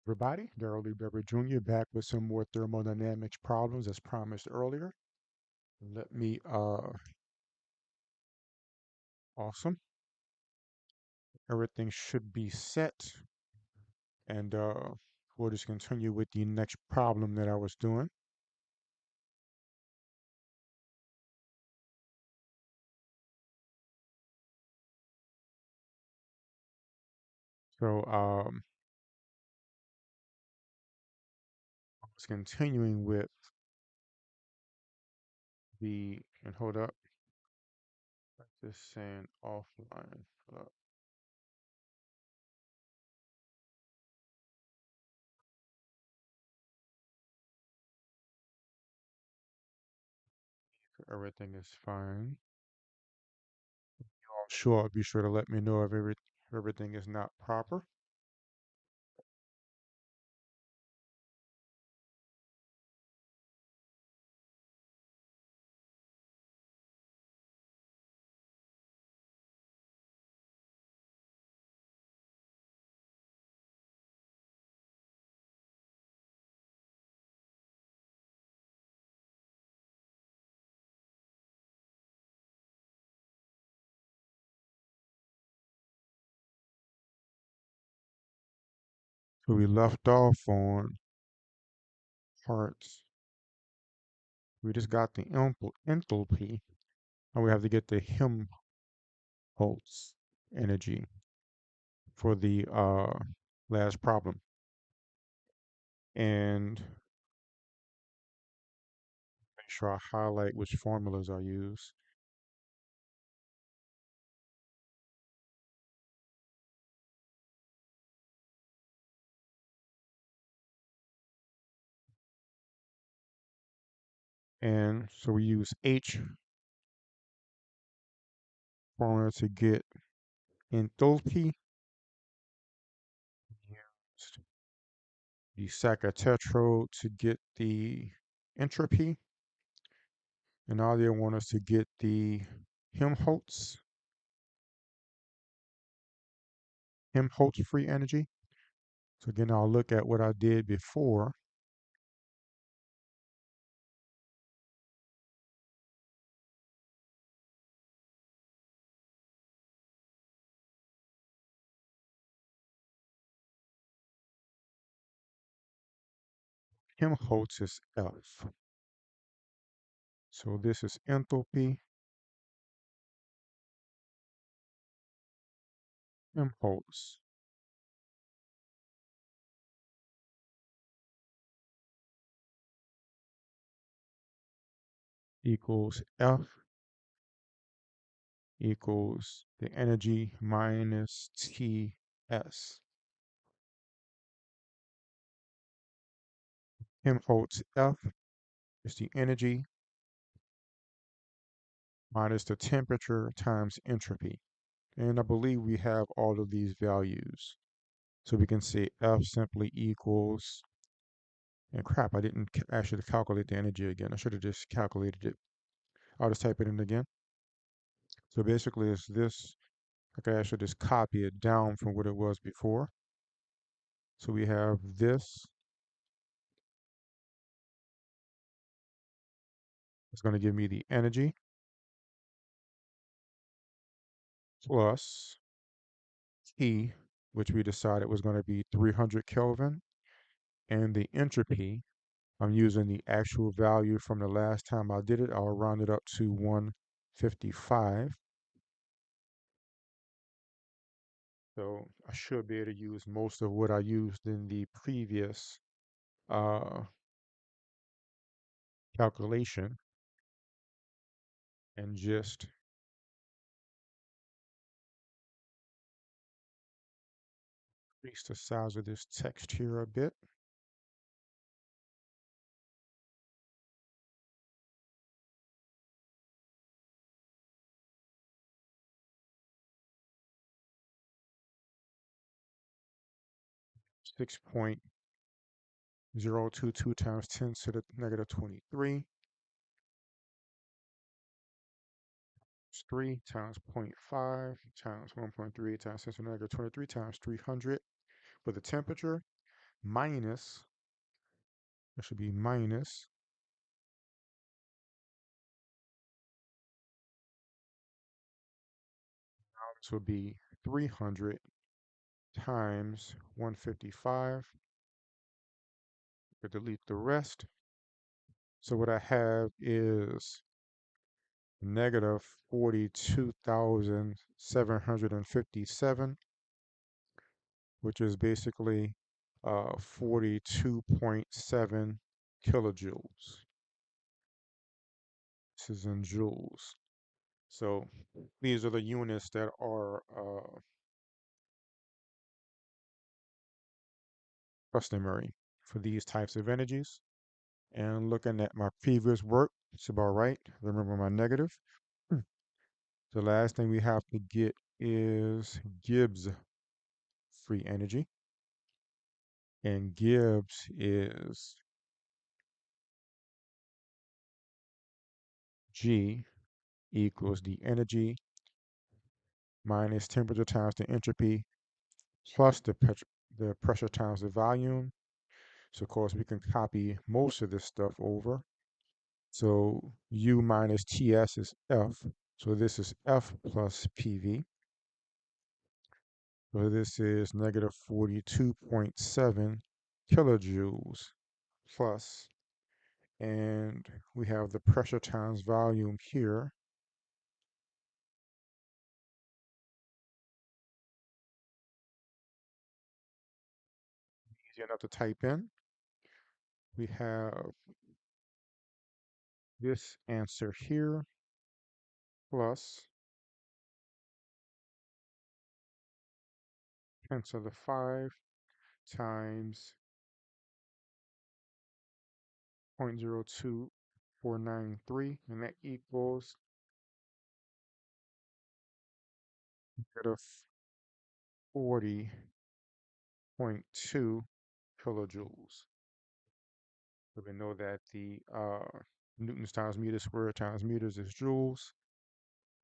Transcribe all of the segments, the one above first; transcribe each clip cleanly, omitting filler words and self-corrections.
Everybody, Darrell Lee Bever Jr. back with some more thermodynamics problems as promised earlier. Let me, awesome. Everything should be set. And we'll just continue with the next problem that I was doing. So I was continuing with and hold up, just saying offline. Hold up. So everything is fine. Sure, be sure to let me know if everything is not proper. So we left off on parts. We just got the enthalpy, and we have to get the Helmholtz energy for the last problem. And make sure I highlight which formulas I use. And so we use H formula to get enthalpy. Used the tetrode to get the entropy. And now they want us to get the Helmholtz, Helmholtz free energy. So again, I'll look at what I did before. Helmholtz is F. So this is enthalpy, Helmholtz equals F equals the energy minus Ts. Helmholtz F is the energy minus the temperature times entropy. And I believe we have all of these values. So we can say F simply equals, and crap, I didn't actually calculate the energy again. I should have just calculated it. I'll just type it in again. So basically it's this. I can actually just copy it down from what it was before. So we have this. It's going to give me the energy plus T, which we decided was going to be 300 Kelvin, and the entropy. I'm using the actual value from the last time I did it. I'll round it up to 155. So I should be able to use most of what I used in the previous uh, calculation and just increase the size of this text here a bit. 6.022 times 10 to the negative 23. 3 times 0.5 times 1.3 times 10 to the negative 23 times 300 for the temperature. minus, it should be minus, this would be 300 times 155. Delete the rest. So what I have is negative 42,757, which is basically 42.7 kilojoules. This is in joules. So these are the units that are customary for these types of energies. And looking at my previous work, it's about right. Remember my negative. The last thing we have to get is Gibbs free energy. And Gibbs is G equals the energy minus temperature times the entropy plus the pressure times the volume. So of course we can copy most of this stuff over. So U minus TS is F. So this is F plus PV. So this is negative 42.7 kilojoules plus, and we have the pressure times volume here. Easy enough to type in. We have this answer here plus 10 to the 5 times 0.02493, and that equals negative 40.2 kilojoules. So we know that the newtons times meters squared times meters is joules,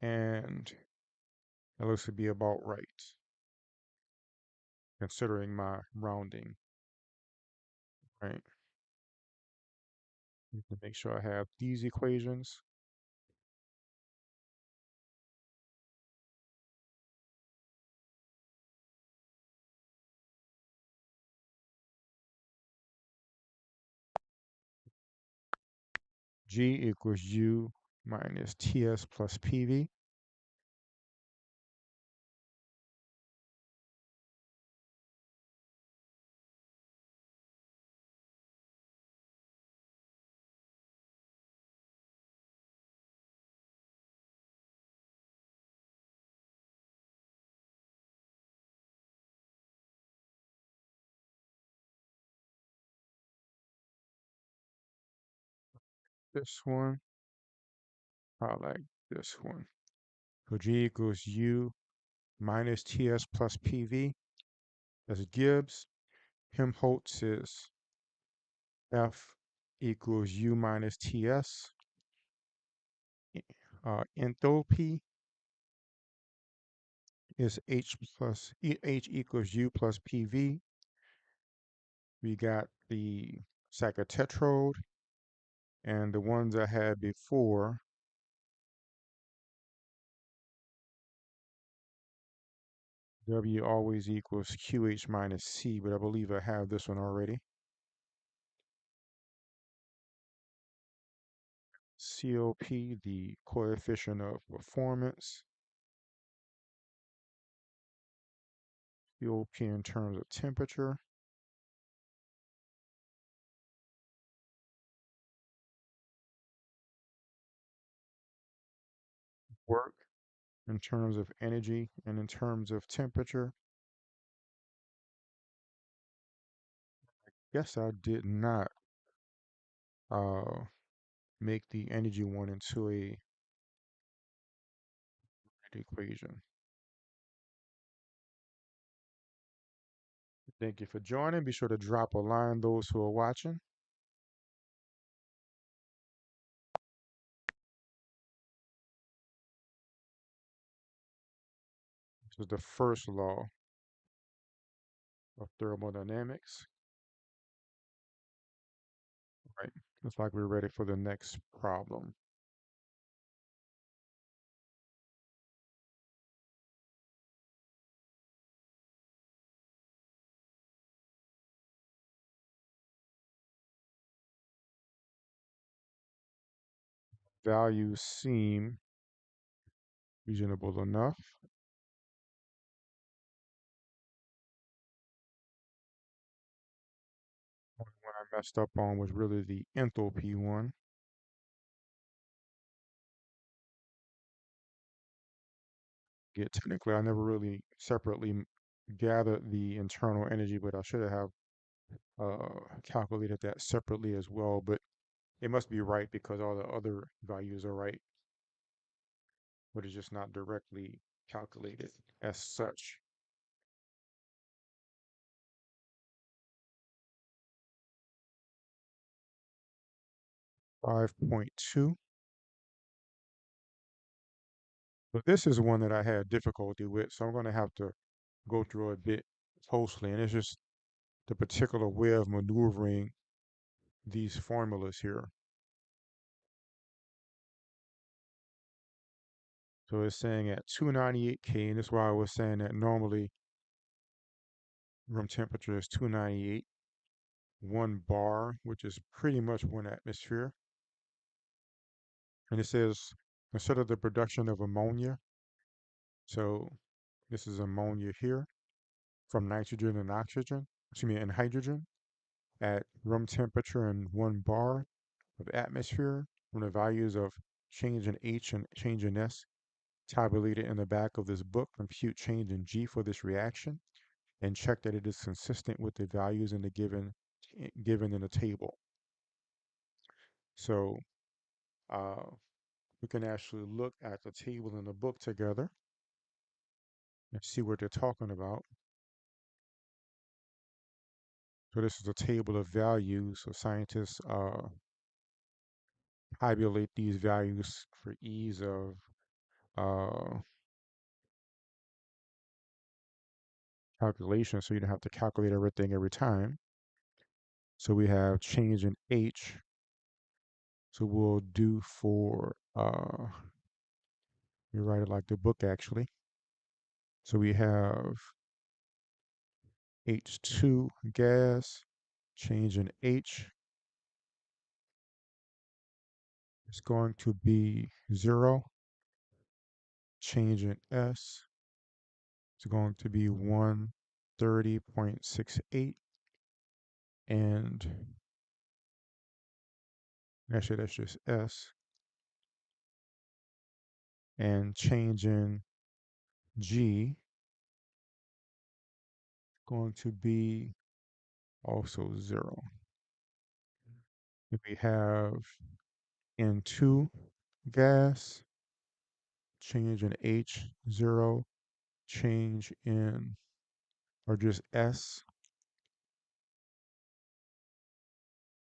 and that looks to be about right, considering my rounding, right? To make sure I have these equations. G equals U minus TS plus PV. This one, I like this one. So G equals U minus TS plus PV. That's Gibbs. Helmholtz is F equals U minus TS. Enthalpy is H equals U plus PV. We got the tetrode, and the ones I had before, W always equals QH minus C, but I believe I have this one already. COP, the coefficient of performance. COP in terms of temperature. Work in terms of energy and in terms of temperature. Guess I did not uh, make the energy one into a equation. Thank you for joining. Be sure to drop a line, those who are watching. This is the first law of thermodynamics. Right. Looks like we're ready for the next problem. Values seem reasonable enough. Only one I messed up on was really the enthalpy one. Yeah, technically, I never really separately gathered the internal energy, but I should have calculated that separately as well. But it must be right because all the other values are right, but it's just not directly calculated as such. 5.2. But this is one that I had difficulty with, so I'm going to have to go through a bit closely. And it's just the particular way of maneuvering these formulas here. So it's saying at 298 K, and that's why I was saying that normally room temperature is 298, 1 bar, which is pretty much 1 atmosphere. And it says consider the production of ammonia. So this is ammonia here from nitrogen and oxygen, excuse me, and hydrogen at room temperature and 1 bar of atmosphere from the values of change in H and change in S tabulated in the back of this book. Compute change in G for this reaction and check that it is consistent with the values in the given in the table. So uh, we can actually look at the table in the book together and see what they're talking about. So this is a table of values. So scientists tabulate these values for ease of uh, calculation, so you don't have to calculate everything every time. So we have change in H. So we'll do for, you write it like the book actually. So we have H2 gas, change in H is going to be 0. Change in S is going to be 130.68. And actually, that's just S. And change in G going to be also 0. If we have N2 gas, change in H, 0, change in, or just S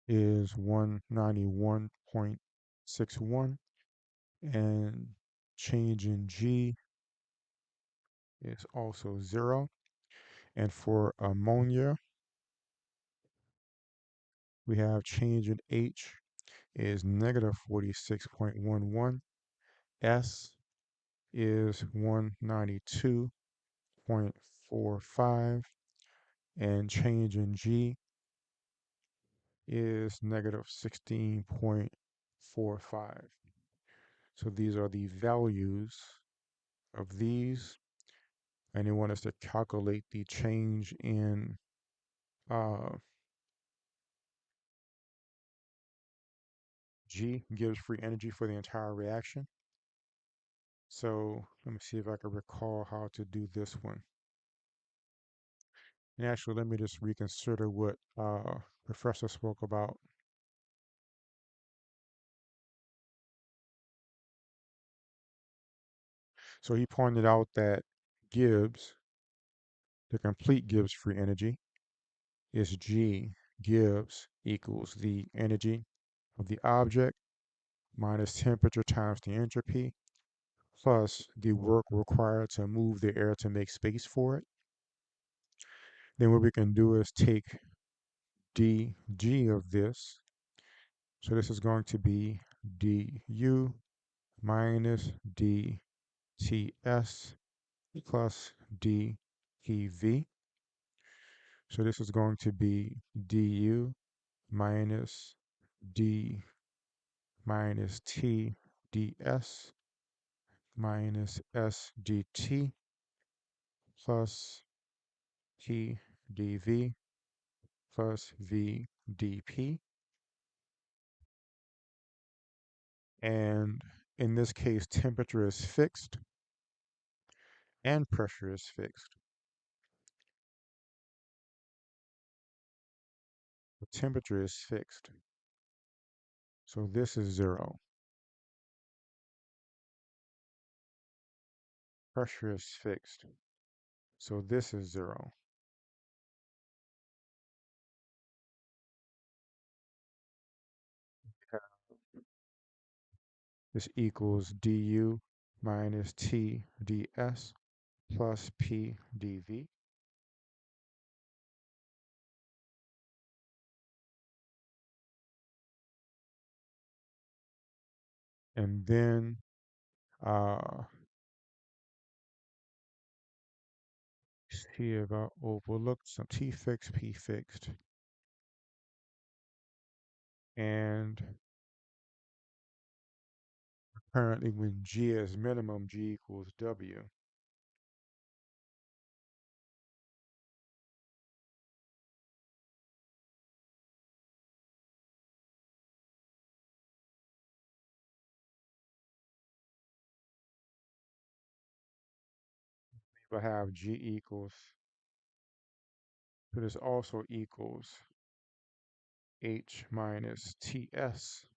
is 191.61, and change in G is also 0. And for ammonia, we have change in H is negative 46.11, S is 192.45, and change in G is negative 16.45. So these are the values of these, and they want us to calculate the change in uh, G, Gibbs free energy for the entire reaction. So let me see if I can recall how to do this one. And actually, let me just reconsider what Professor spoke about. So he pointed out that Gibbs, the complete Gibbs free energy, is G Gibbs equals the energy of the object minus temperature times the entropy plus the work required to move the air to make space for it. Then what we can do is take dg of this So this is going to be du minus dTs plus dTv. So this is going to be du minus d minus t ds minus s dt plus t dv plus v dp. And in this case, temperature is fixed and pressure is fixed. The temperature is fixed. So this is 0. Pressure is fixed. So this is 0. This equals du minus t ds plus p dv. And then see if I overlooked some t fixed, p fixed. And currently when g is minimum, g equals w. If I have g equals, so this also equals h minus ts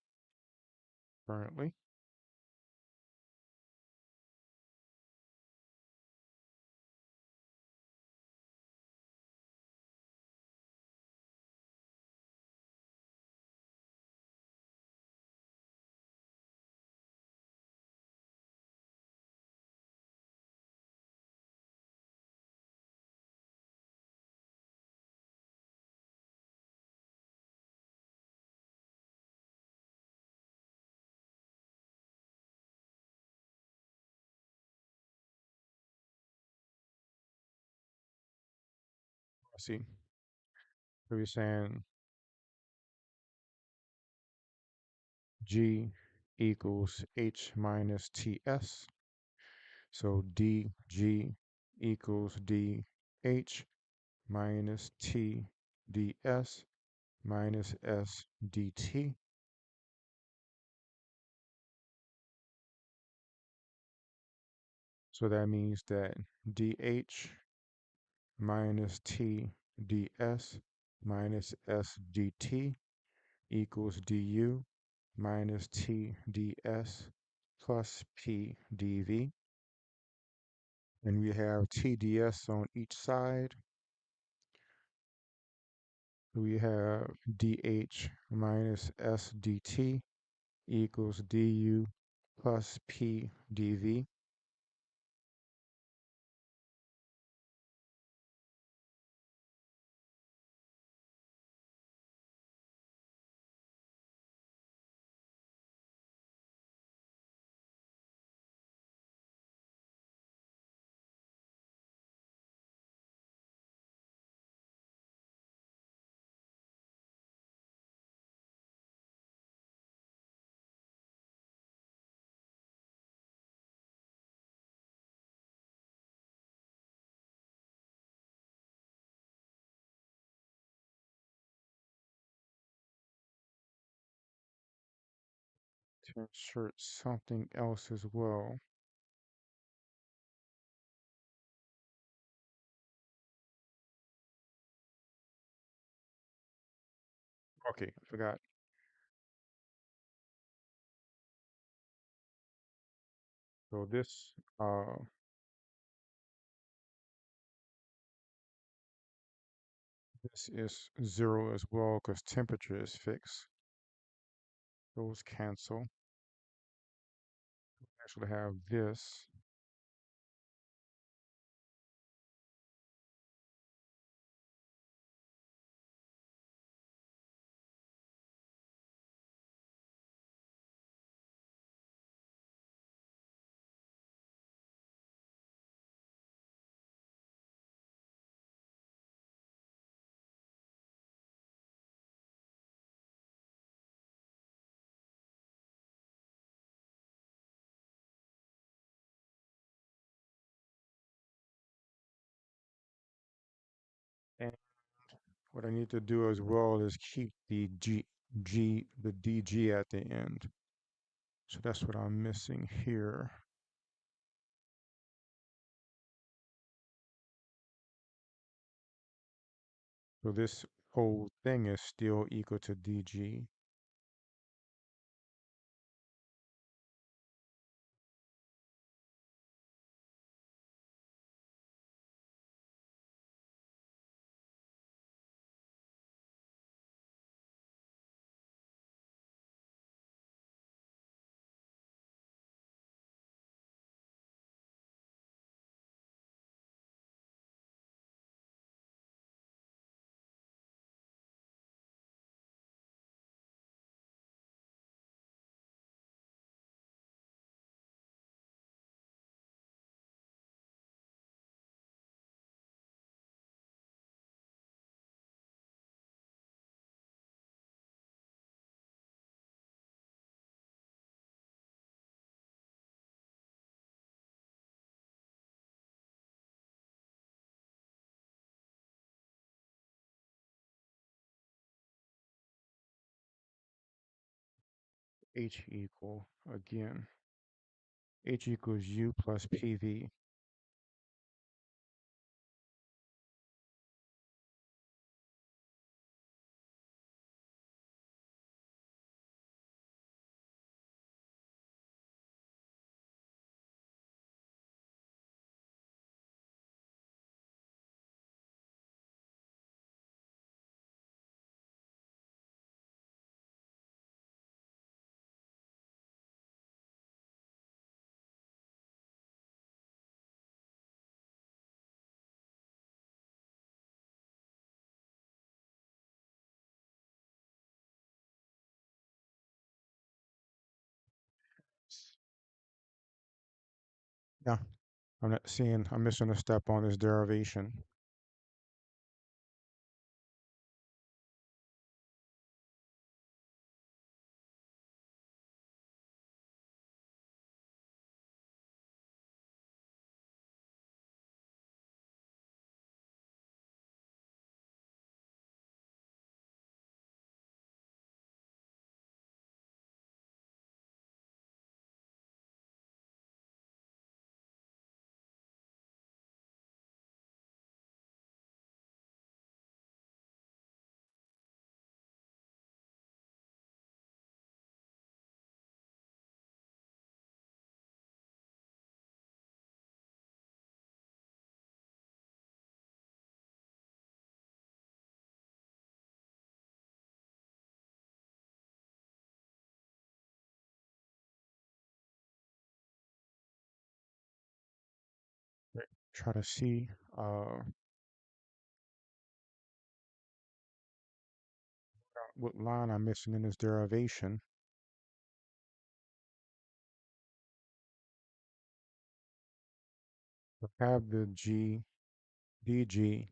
currently. See, so we're saying g equals h minus ts. So dg equals dh minus t ds minus s dt. So that means that dh minus t ds minus s dt equals du minus t ds plus p dv. And we have TDS on each side. We have DH minus SDT equals DU plus P dV. To insert something else as well. Okay, I forgot. So this is 0 as well because temperature is fixed. Those cancel. Actually have this. What I need to do as well is keep the the DG at the end. So that's what I'm missing here. So this whole thing is still equal to DG. H equal, again, H equals U plus PV. Yeah, I'm not seeing, I'm missing a step on this derivation. Right. Try to see what line I'm missing in this derivation. I have the dg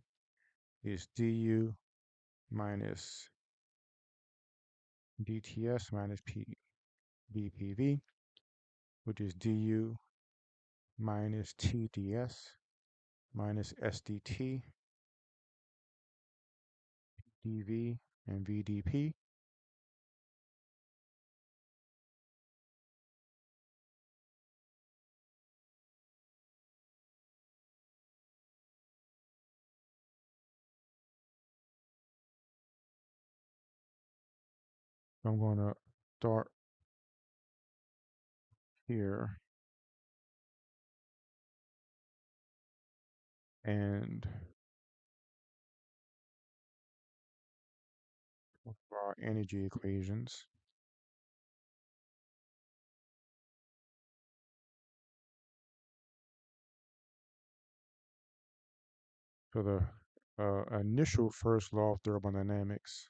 is du minus dts minus bpv, which is du minus tds minus sdt dv and vdp. I'm going to start here and for our energy equations. So the initial first law of thermodynamics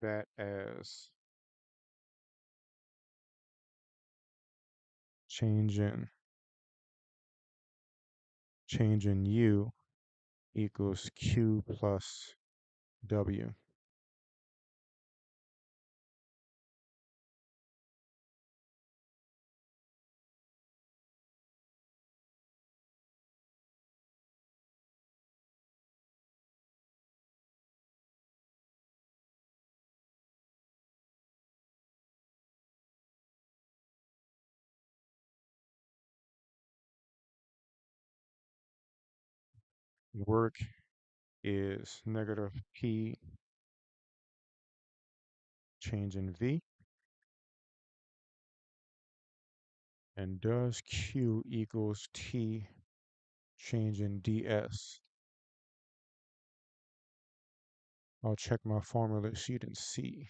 that as change in U equals Q plus W. Work is negative P change in V. And does Q equals T change in ds? I'll check my formula sheet and see.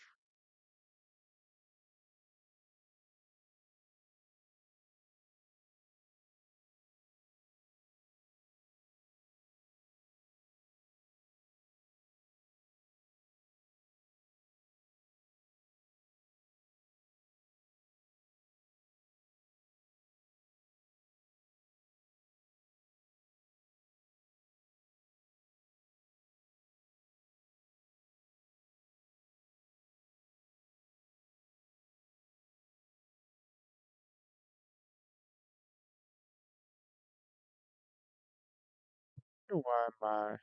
I wonder why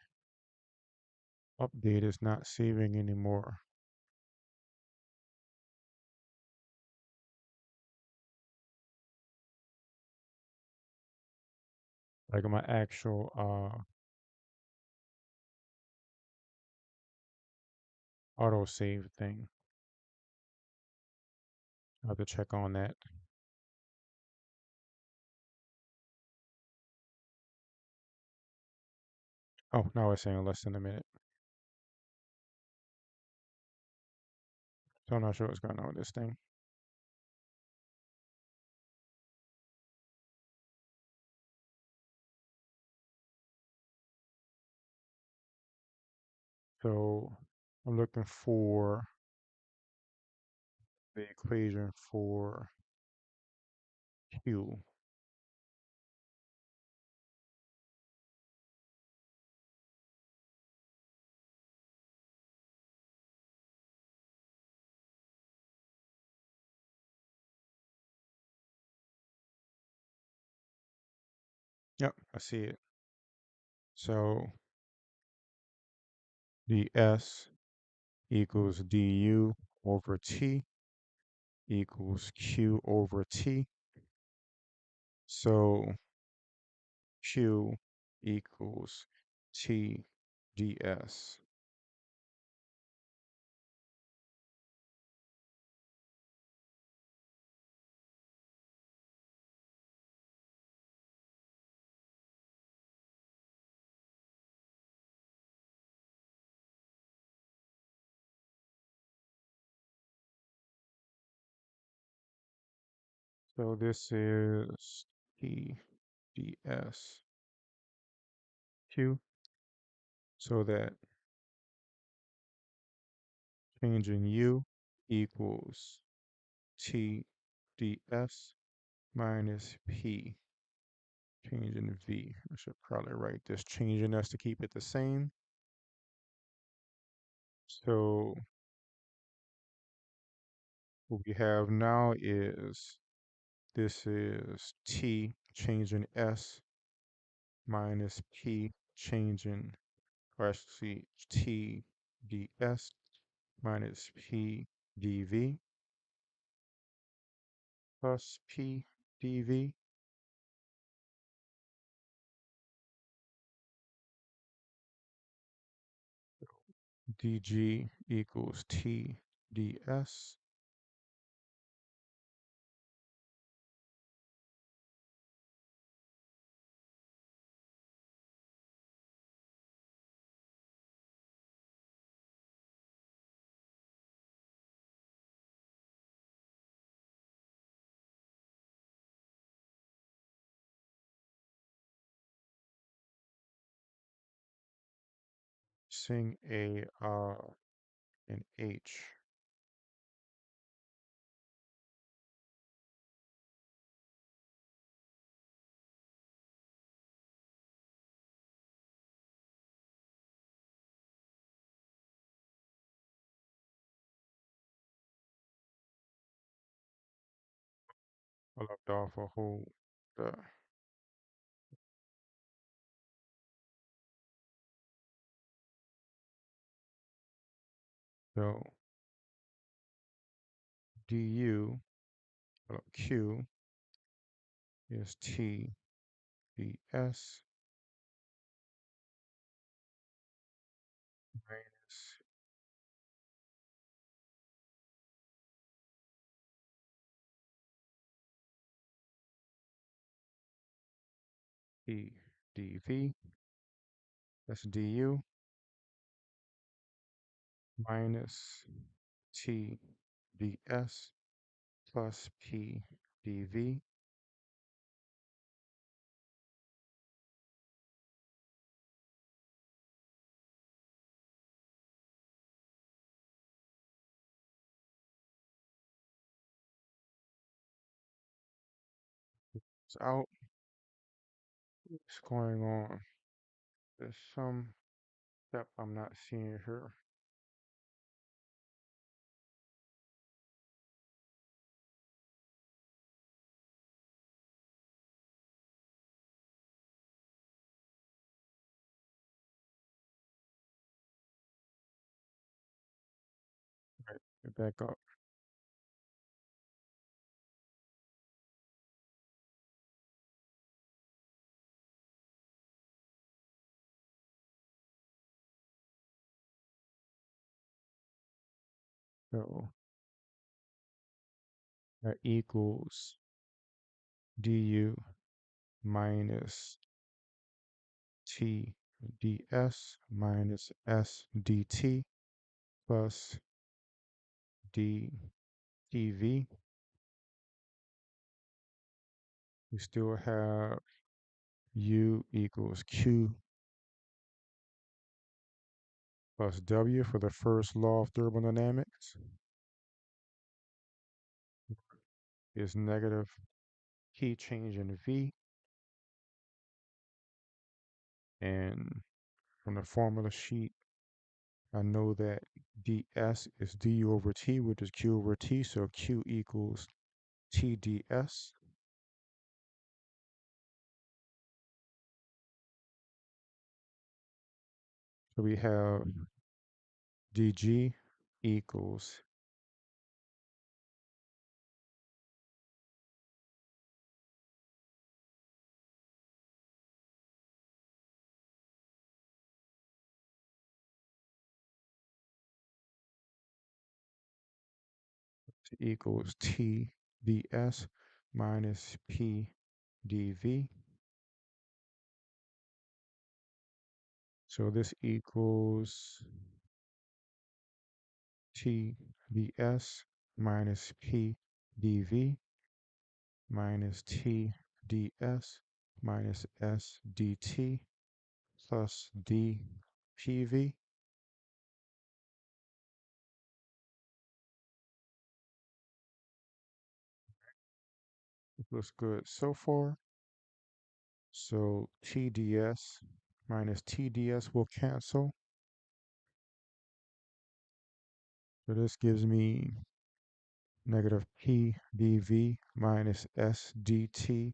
my update is not saving anymore. Like my actual autosave thing. I have to check on that. Oh, now it's saying less than a minute. So I'm not sure what's going on with this thing. So I'm looking for the equation for Q. Yep, I see it. So ds equals du over t equals q over t. So q equals t ds. So this is t ds q. So that change in u equals t ds minus p change in v. I should probably write this change in s to keep it the same. So what we have now is this is t change in s minus p change in, or actually t ds minus p dv plus p dv. dg equals t ds. Sing a an h. I left off a whole the so du q is t ds minus t dv. That's du minus t ds plus p dv is out. What's going on? There's some step I'm not seeing here. Right, get back up. So that equals du minus t ds minus s dt plus d dv. We still have u equals q plus w for the first law of thermodynamics is negative key change in v. And from the formula sheet, I know that ds is du over t, which is q over t, so q equals t ds. So we have dg equals t ds minus p dv. So this equals t ds minus p dv minus t ds minus s dt plus d pv. It looks good so far. So TDS minus TDS will cancel. So this gives me negative P dV minus S dt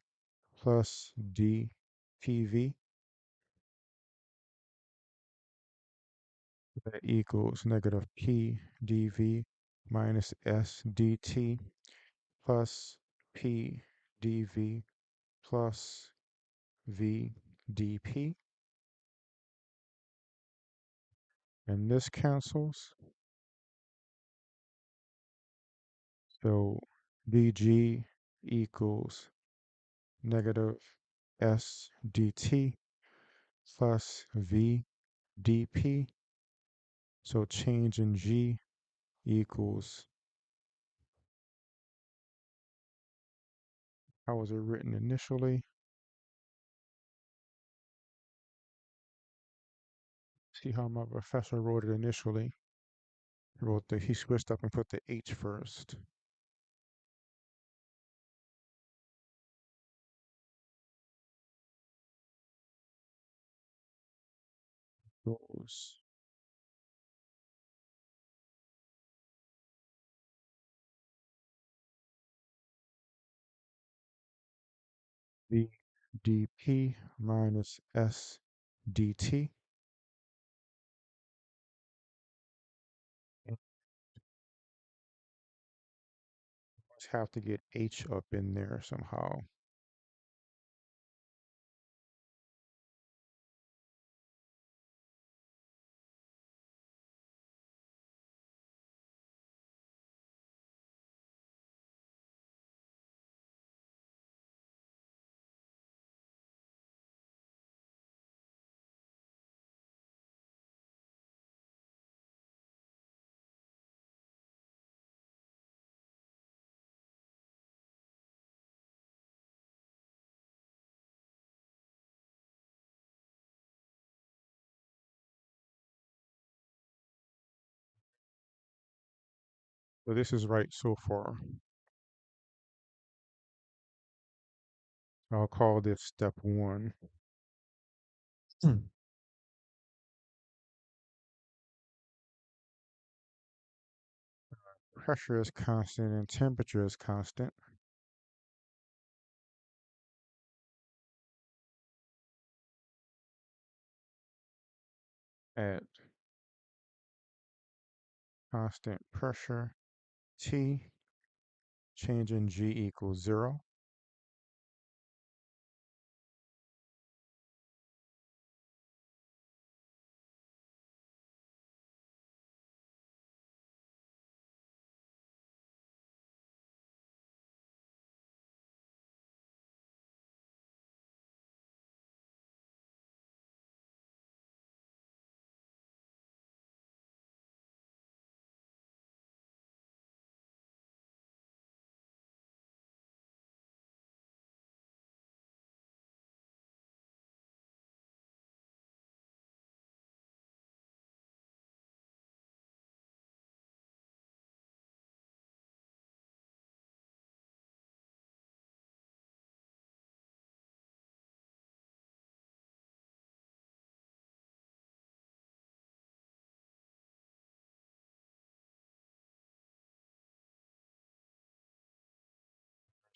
plus d PV. That equals negative P dV minus S dt plus P dV plus V dP. And this cancels. So dg equals negative S dt plus V dP. So change in G equals, how was it written initially? See how my professor wrote it initially. He switched up and put the H first. Goes V dp minus S dt. And just have to get H up in there somehow. So this is right so far. I'll call this step one. Pressure is constant and temperature is constant. At constant pressure, T, change in G equals 0.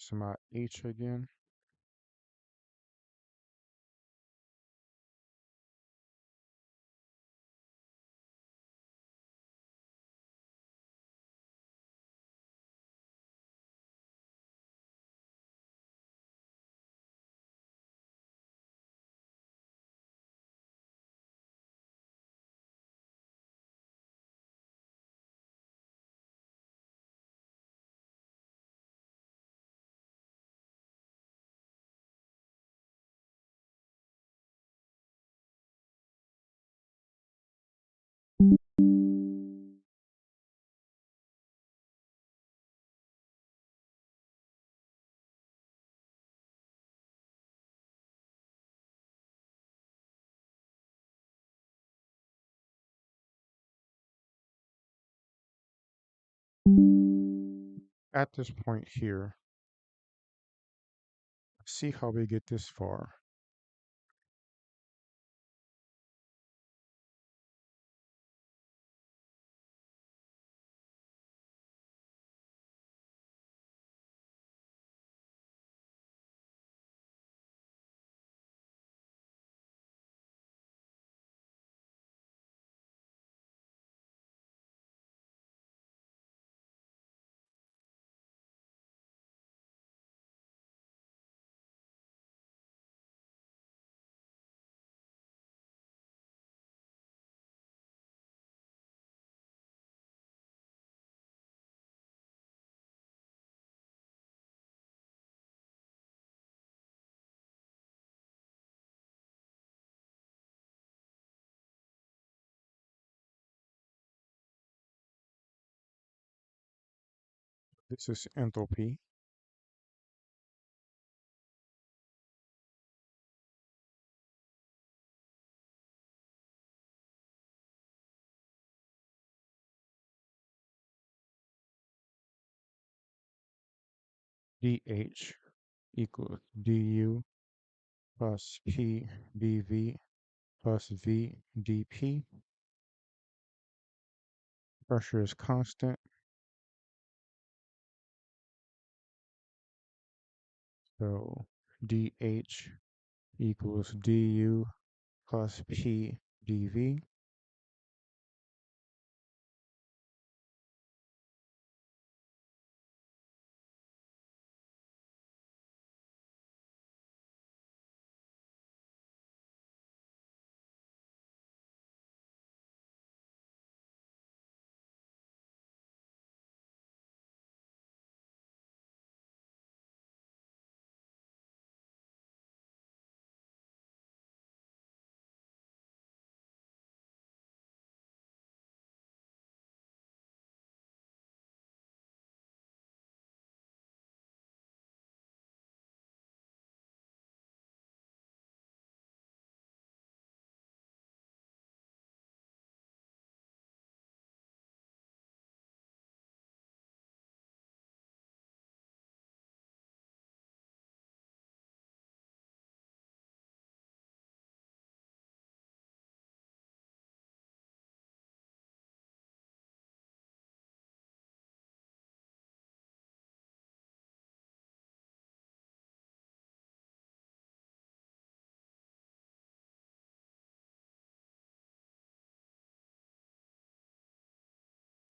So my H again. At this point here, see how we get this far. This is enthalpy. dH equals du plus P dV plus V dP. Pressure is constant. So dH equals du plus p dv.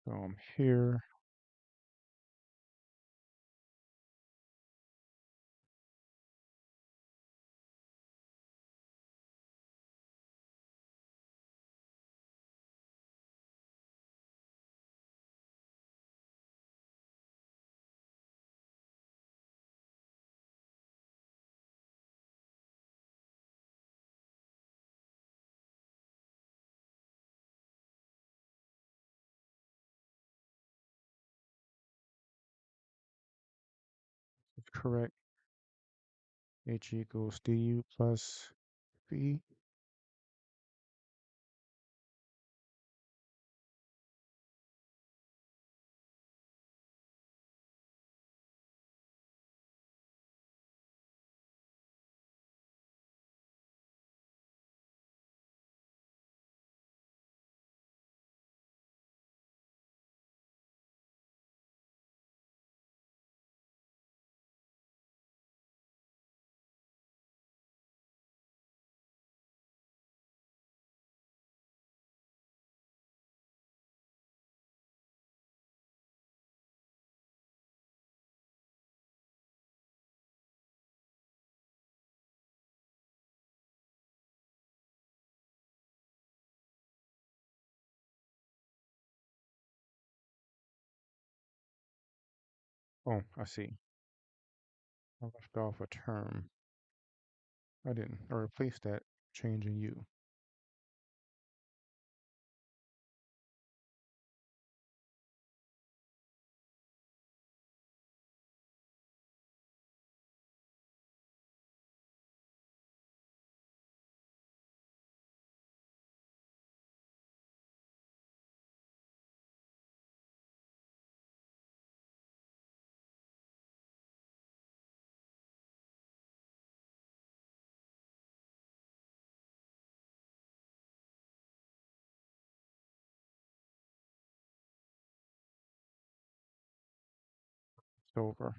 So I'm here. It's correct. H equals du plus v. Oh, I see. I left off a term. I didn't. I replaced that changing u. It's over.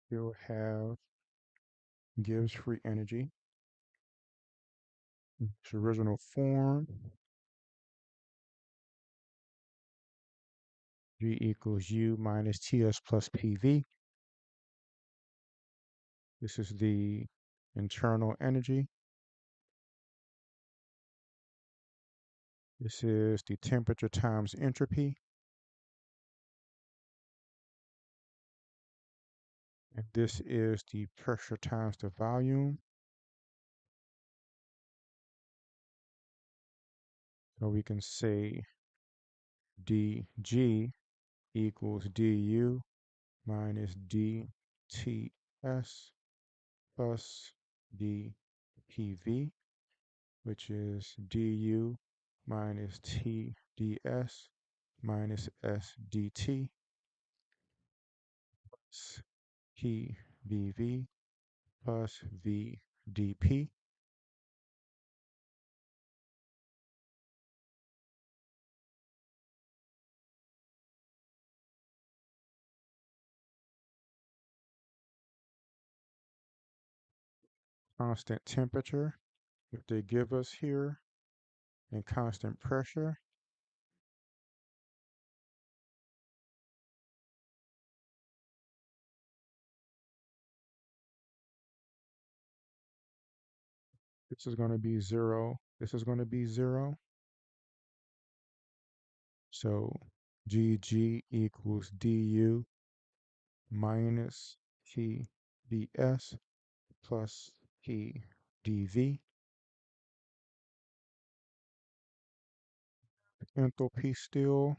Still have Gibbs free energy. Its original form. G equals U minus TS plus PV. This is the internal energy. This is the temperature times entropy. And this is the pressure times the volume. So we can say dG equals du minus dTs plus dPV. which is du minus T ds minus S dt plus P dv plus V dp. Constant temperature, if they give us here, and constant pressure. This is going to be 0. This is going to be 0. So Gg equals du minus T ds plus P dv. Enthalpy still.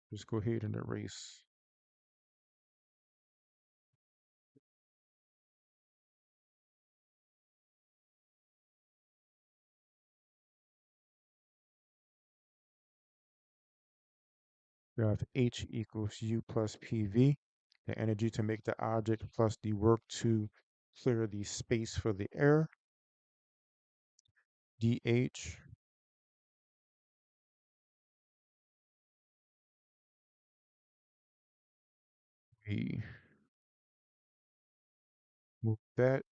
Just go ahead and erase. We have H equals U plus PV, the energy to make the object plus the work to clear the space for the air. DH we move that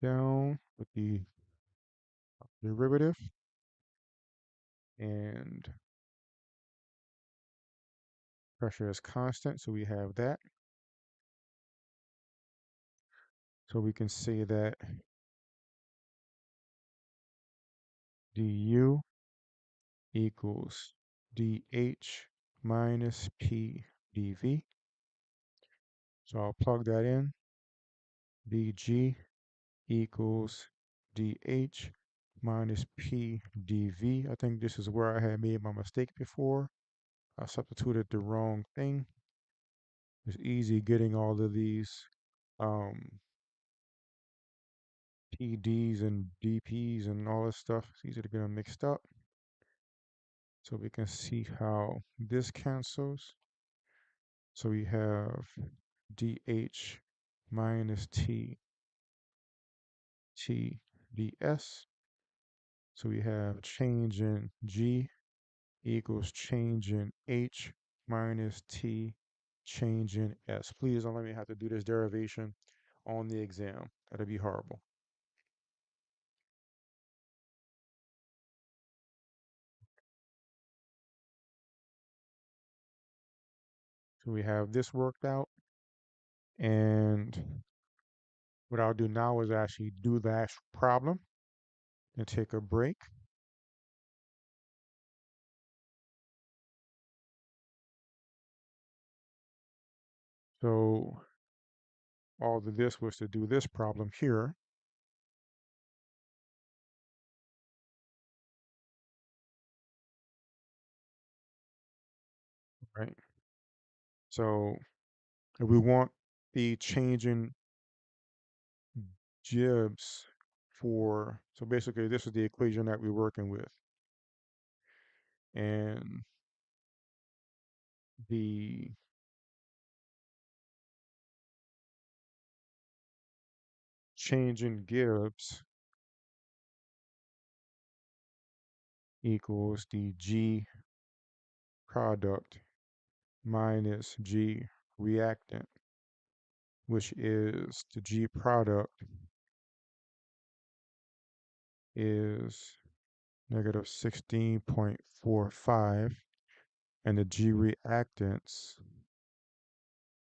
down with the derivative, and pressure is constant, so we have that. So we can say that du equals dH minus P dV. So I'll plug that in. dG equals dH minus P dV. I think this is where I had made my mistake before. I substituted the wrong thing. It's easy getting all of these um, PDs and DPs and all this stuff. It's easy to get them mixed up. So we can see how this cancels. So we have dH minus T ds. So we have change in G equals change in H minus T change in S. Please don't let me have to do this derivation on the exam. That'd be horrible. So we have this worked out. And what I'll do now is actually do the actual problem and take a break. So all of this was to do this problem here. Right? So if we want the change in Gibbs so basically this is the equation that we're working with. And the change in Gibbs equals the G product minus G reactant, which is the G product is negative 16.45, and the G reactants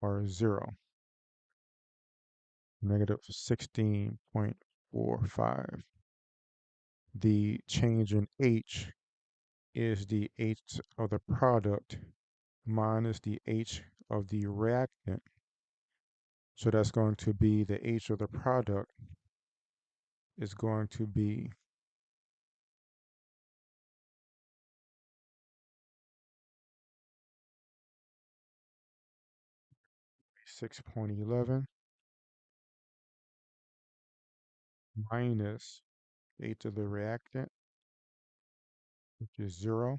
are 0, negative 16.45. The change in H is the H of the product minus the H of the reactant. So that's going to be the H of the product is going to be 6.11. minus a to the reactant, which is 0.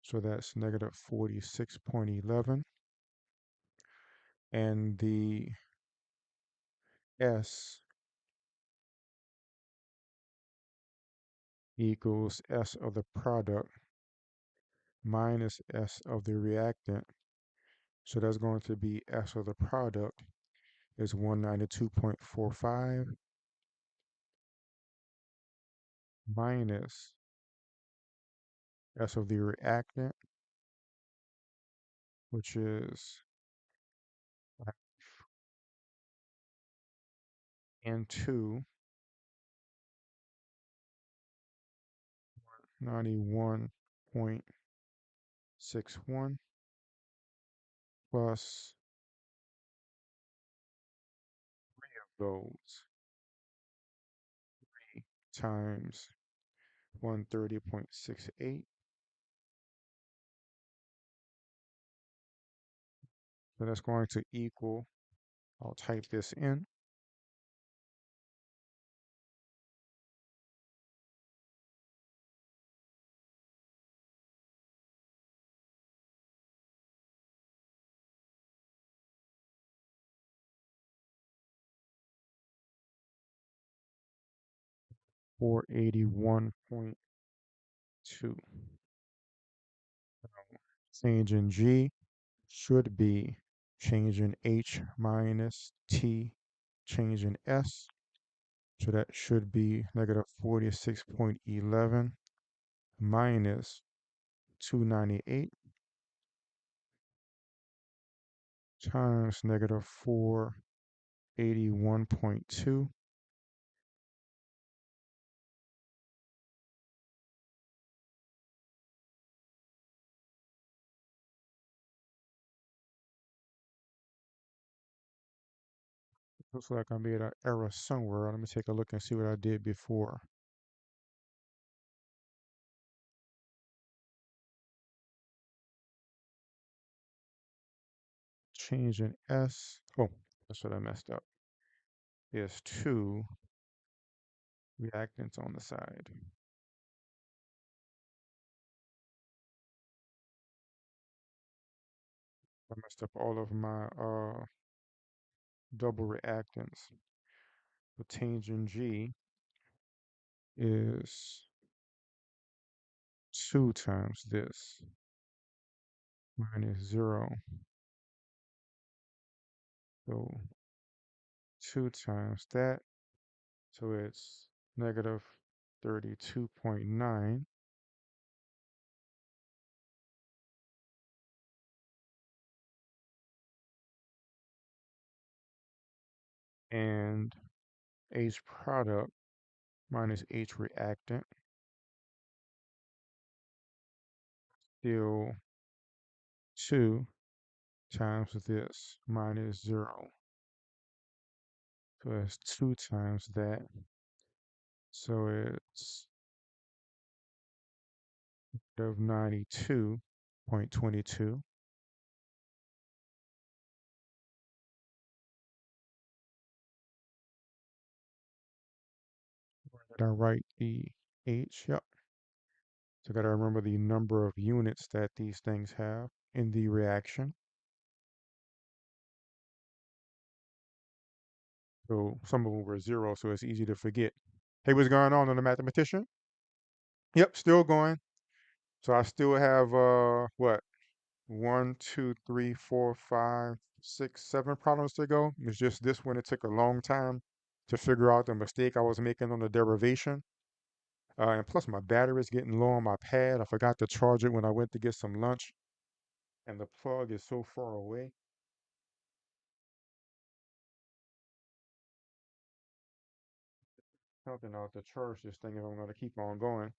So that's negative 46.11. And the S equals S of the product minus S of the reactant. So that's going to be S of the product is 192.45 minus S of the reactant, which is N2 91.61 plus those times 130.68. So that's going to equal, I'll type this in, 481.2. Change in G should be change in H minus T, change in S. So that should be negative 46.11 minus 298 times negative 481.2. Looks like I made an error somewhere. Let me take a look and see what I did before. Change in S. Oh, that's what I messed up. There's two reactants on the side. I messed up all of my double reactants. The change in G is 2 times this minus 0. So 2 times that. So it's negative 32.9. And H product minus H reactant still 2 times this minus 0. So it's 2 times that. So it's of 92.22. Did I write the H? Yep. So I got to remember the number of units that these things have in the reaction. So some of them were 0, so it's easy to forget. Hey, what's going on the mathematician? Yep, still going. So I still have what? 1, 2, 3, 4, 5, 6, 7 problems to go. It's just this one, it took a long time to figure out the mistake I was making on the derivation. And plus my battery is getting low on my pad. I forgot to charge it when I went to get some lunch, and the plug is so far away. Something out to charge this thing if I'm going to keep on going.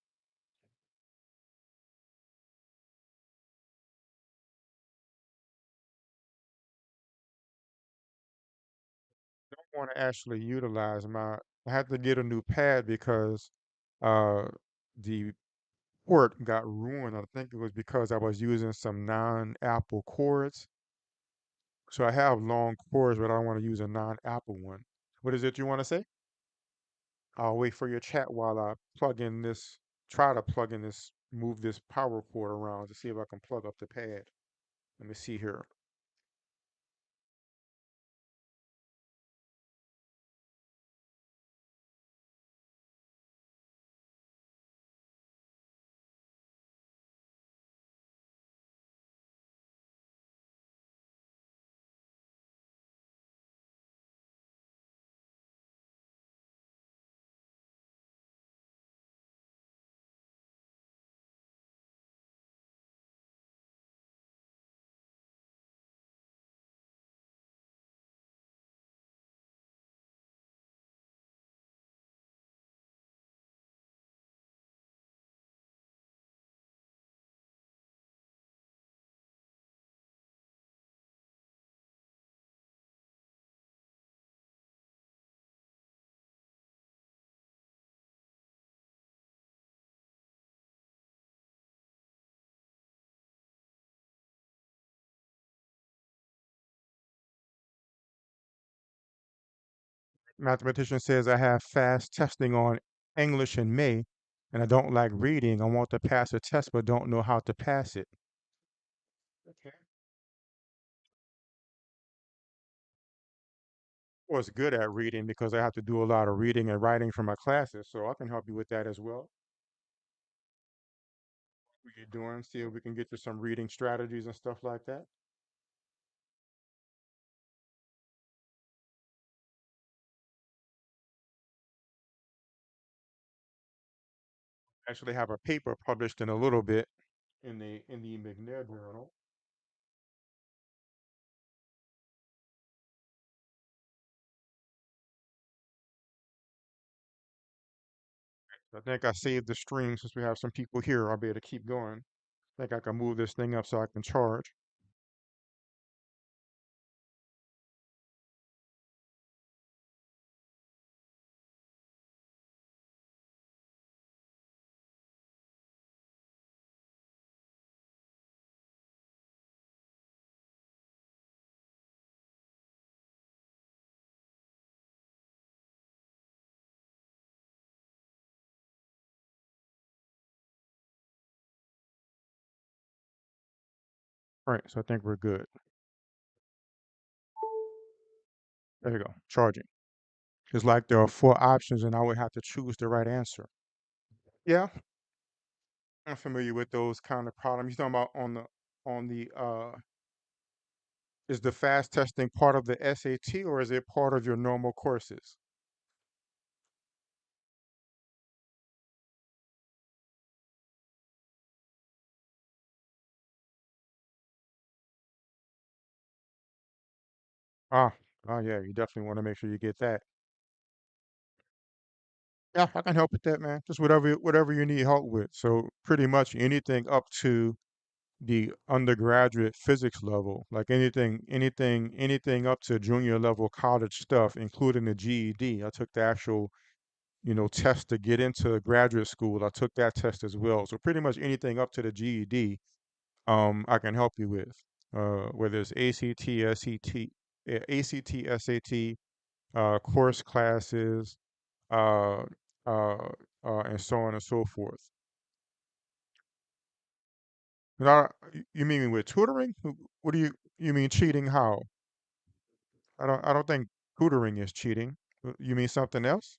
Don't want to actually utilize my. I had to get a new pad because uh the port got ruined. I think it was because I was using some non-Apple cords. So I have long cords, but I want to use a non-Apple one. What is it you want to say? I'll wait for your chat while I plug in this, try to plug in this, move this power cord around to see if I can plug up the pad. Let me see here. Mathematician says I have fast testing on English in May, and I don't like reading. I want to pass a test, but don't know how to pass it. Okay. I was good at reading because I have to do a lot of reading and writing for my classes, so I can help you with that as well. What you're doing, see if we can get you some reading strategies and stuff like that. Actually have a paper published in a little bit in the McNair Journal. I think I saved the stream since we have some people here. I'll be able to keep going. I think I can move this thing up so I can charge. All right, so I think we're good. There you go, charging. It's like there are four options and I would have to choose the right answer. Yeah, I'm familiar with those kind of problems. You're talking about on the is the fast testing part of the SAT or is it part of your normal courses? Ah, oh yeah, you definitely want to make sure you get that. Yeah, I can help with that, man. Just whatever you need help with. So pretty much anything up to the undergraduate physics level, like anything up to junior level college stuff, including the GED. I took the actual, test to get into graduate school. I took that test as well. So pretty much anything up to the GED, I can help you with. Whether it's ACT, SET, ACT, SAT, course classes, uh, uh, and so on and so forth. Now, you mean with tutoring? What do you mean cheating? How? I don't think tutoring is cheating. You mean something else?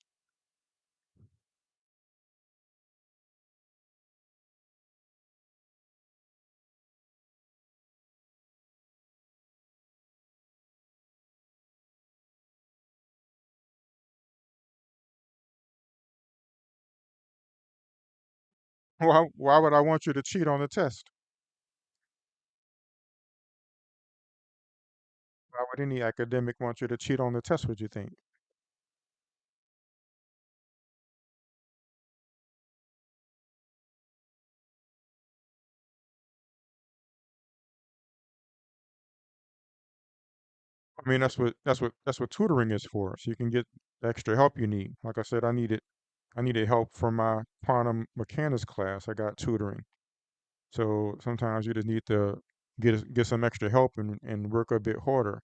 Why would I want you to cheat on the test? Why would any academic want you to cheat on the test, would you think? I mean, that's what tutoring is for. So you can get the extra help you need. Like I said, I needed help for my quantum mechanics class. I got tutoring. So sometimes you just need to get some extra help and work a bit harder.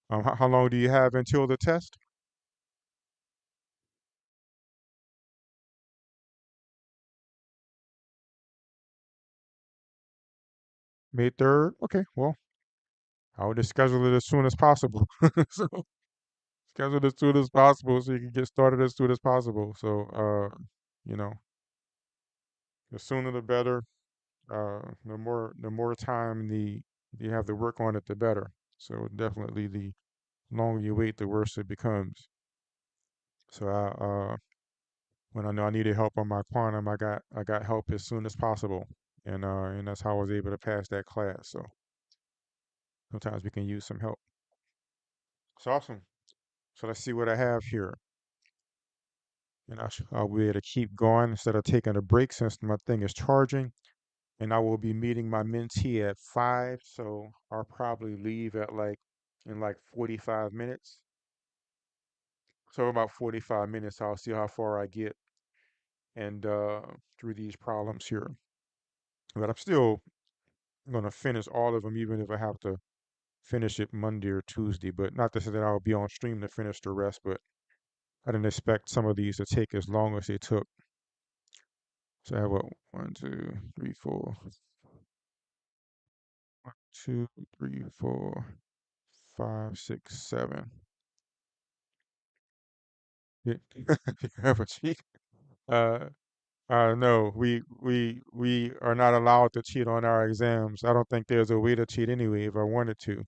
How long do you have until the test? May 3rd. Okay, well, I would just schedule it as soon as possible. So schedule it as soon as possible so you can get started as soon as possible. So, you know, the sooner the better. The more time you have to work on it, the better. So definitely, the longer you wait, the worse it becomes. So when I know I needed help on my quantum, I got help as soon as possible, and that's how I was able to pass that class. So sometimes we can use some help. It's awesome. So let's see what I have here. And I'll be able to keep going instead of taking a break since my thing is charging. And I will be meeting my mentee at 5, so I'll probably leave at in like 45 minutes. So about 45 minutes, I'll see how far I get and through these problems here. But I'm still gonna finish all of them, even if I have to finish it Monday or Tuesday. But not to say that I'll be on stream to finish the rest, but I didn't expect some of these to take as long as they took. So I have what, 1, 2, 3, 4, 2, 3, 4, 5, 6, 7. Yeah. You have a cheat. Uh, no, we are not allowed to cheat on our exams. I don't think there's a way to cheat anyway if I wanted to.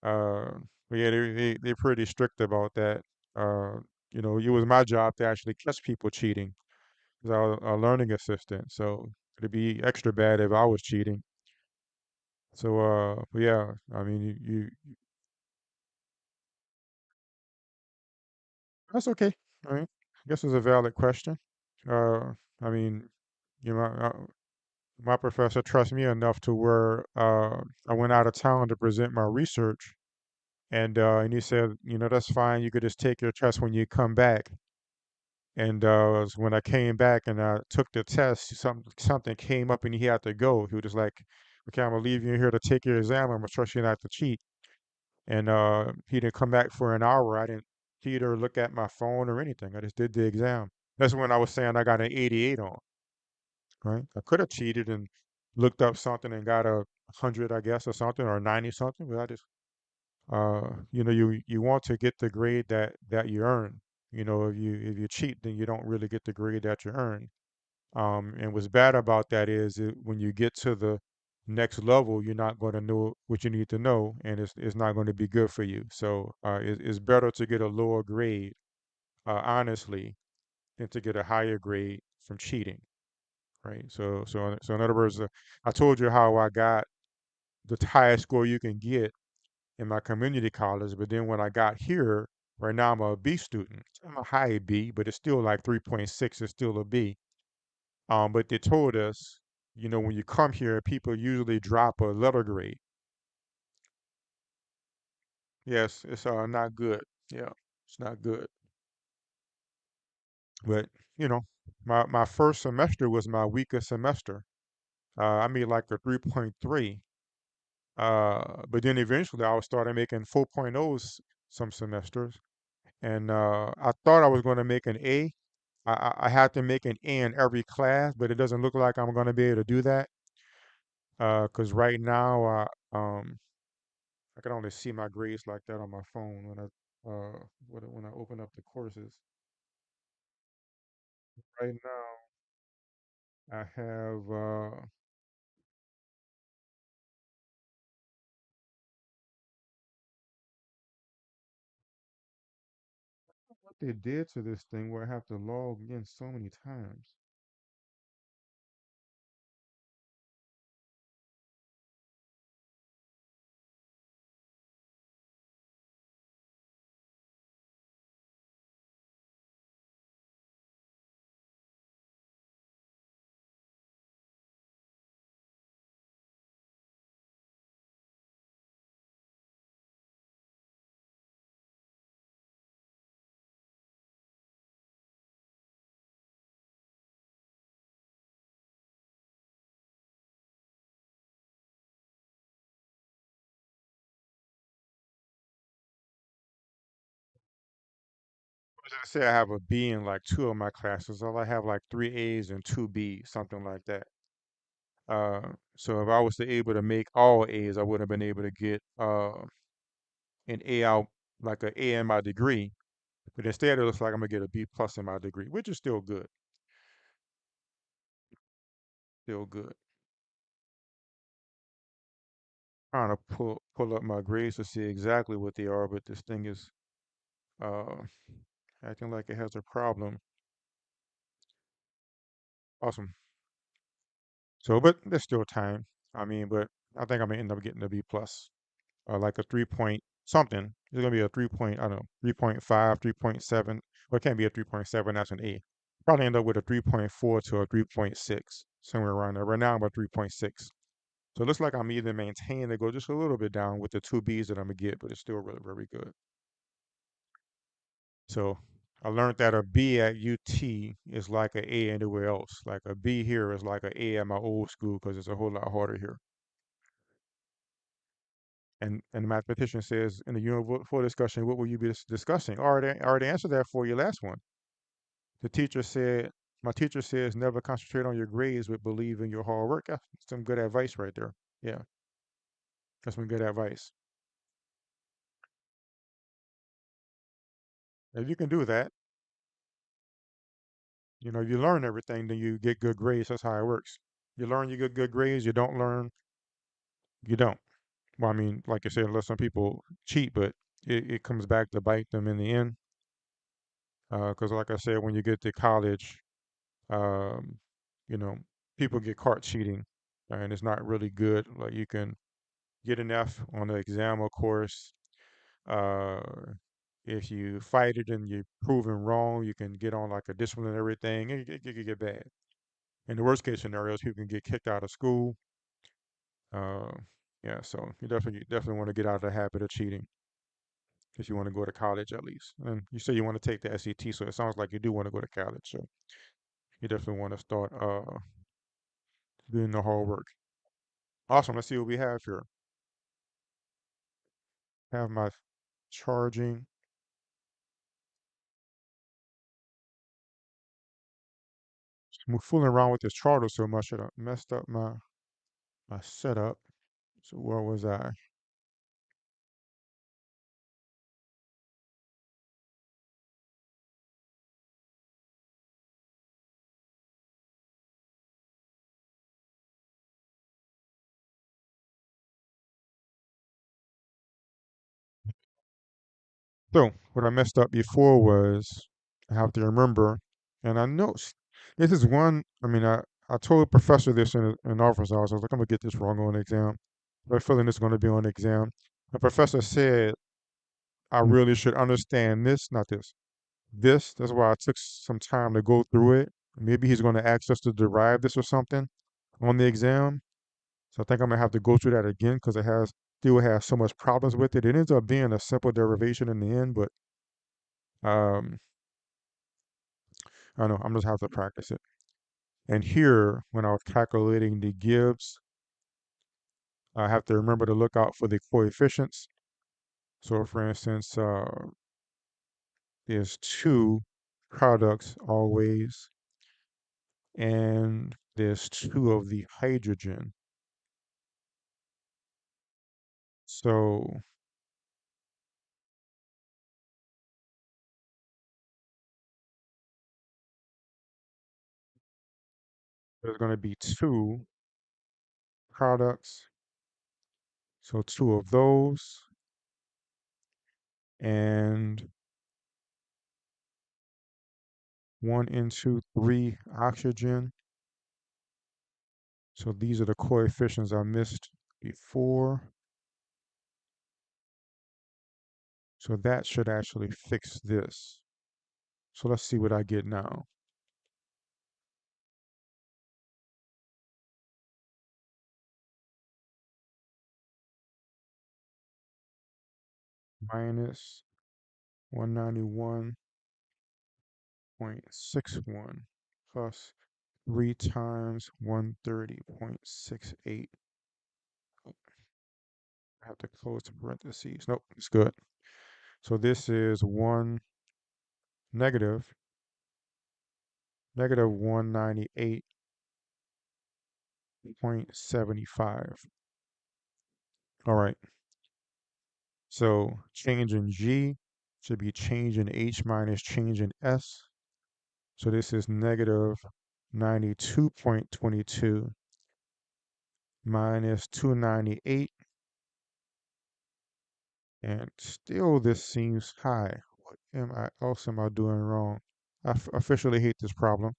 Uh, but yeah, they're pretty strict about that. Uh, it was my job to actually catch people cheating because I was a learning assistant. So it'd be extra bad if I was cheating. So but yeah, I mean, that's okay. I mean, I guess it's a valid question. I mean, you know, my professor trusts me enough to where I went out of town to present my research, and he said, that's fine. You could just take your test when you come back. And when I came back and I took the test, something came up and he had to go. He was just like, "Okay, I'm gonna leave you here to take your exam. I'm gonna trust you not to cheat." And he didn't come back for an hour. I didn't cheat or look at my phone or anything. I just did the exam. That's when I was saying I got an 88 on. Right? I could have cheated and looked up something and got a 100, I guess, or something, or 90 something, but I just, you want to get the grade that you earn. If you cheat, then you don't really get the grade that you earn. And what's bad about that is when you get to the next level, you're not going to know what you need to know, and it's not going to be good for you. So it's better to get a lower grade, honestly, than to get a higher grade from cheating. Right. So in other words, I told you how I got the highest score you can get in my community college, but then when I got here, right now I'm a B student. I'm a high B, but it's still like 3.6. It's still a B. But they told us, when you come here, people usually drop a letter grade. Yes, it's not good. Yeah, it's not good. But my first semester was my weakest semester. I made like a 3.3. But then eventually I started making 4.0s some semesters, and I thought I was going to make an A. I had to make an A in every class, but it doesn't look like I'm going to be able to do that because right now I can only see my grades like that on my phone when I open up the courses. Right now I have what they did to this thing where I have to log in so many times. What did I say? I have a B in like two of my classes. All I have like three A's and two B's, something like that. So if I was to able to make all A's, I would have been able to get an A out, like an A in my degree. But instead, it looks like I'm gonna get a B plus in my degree, which is still good. Still good. Trying to pull up my grades to see exactly what they are, but this thing is uh acting like it has a problem. Awesome. So, but there's still time. I mean, but I think I'm gonna end up getting a B plus, like a 3 point something. It's gonna be a 3 point, I don't know, 3.5, 3.7. Well, it can't be a 3.7. That's an A. Probably end up with a 3.4 to a 3.6, somewhere around there. Right now, I'm about 3.6. So it looks like I'm either maintaining to go just a little bit down with the two B's that I'm gonna get, but it's still really, very good. So I learned that a B at UT is like an A anywhere else. Like a B here is like an A at my old school because it's a whole lot harder here. And the mathematician says in the unit four discussion, what will you be discussing? I already answered that for your last one. The teacher said, my teacher says, never concentrate on your grades, but believe in your hard work. That's some good advice right there. Yeah, that's some good advice. If you can do that, you learn everything, then you get good grades. That's how it works. You learn, you get good grades. You don't learn, you don't. Well, I mean, like I said, unless some people cheat, but it comes back to bite them in the end. Because, like I said, when you get to college, um, you know, people get caught cheating, and it's not really good. Like you can get an F on the exam, of course. Uh, if you fight it and you're proven wrong, you can get on like a disciplinary thing. It could get bad. In the worst case scenarios, people can get kicked out of school. Uh, yeah, so you definitely want to get out of the habit of cheating if you want to go to college at least. And you say you want to take the SAT, so it sounds like you do want to go to college. So you definitely want to start doing the hard work. Awesome. Let's see what we have here. Have my charging. I'm fooling around with this charter so much that I messed up my setup. So where was I? So what I messed up before was I have to remember, and I know this is one. I mean, I told the professor this in office hours. I was like, I'm gonna get this wrong on the exam. I have a feeling it's going to be on the exam. The professor said I really should understand this, not this. This. That's why I took some time to go through it. Maybe he's going to ask us to derive this or something on the exam. So I think I'm gonna have to go through that again because it has still has so much problems with it. It ends up being a simple derivation in the end, but um, I don't know. I'm just have to practice it. And here, when I was calculating the Gibbs, I have to remember to look out for the coefficients. So, for instance, there's two products always, and there's two of the hydrogen. So there's going to be two products. So two of those, and one into three oxygen. So these are the coefficients I missed before. So that should actually fix this. So let's see what I get now. Minus 191.61 plus 3 times 130.68. I have to close the parentheses. Nope, it's good. So this is negative 198 0.75. All right, so change in G should be change in H minus change in S. So this is negative 92.22 minus 298, and still this seems high. What else am I doing wrong? I officially hate this problem.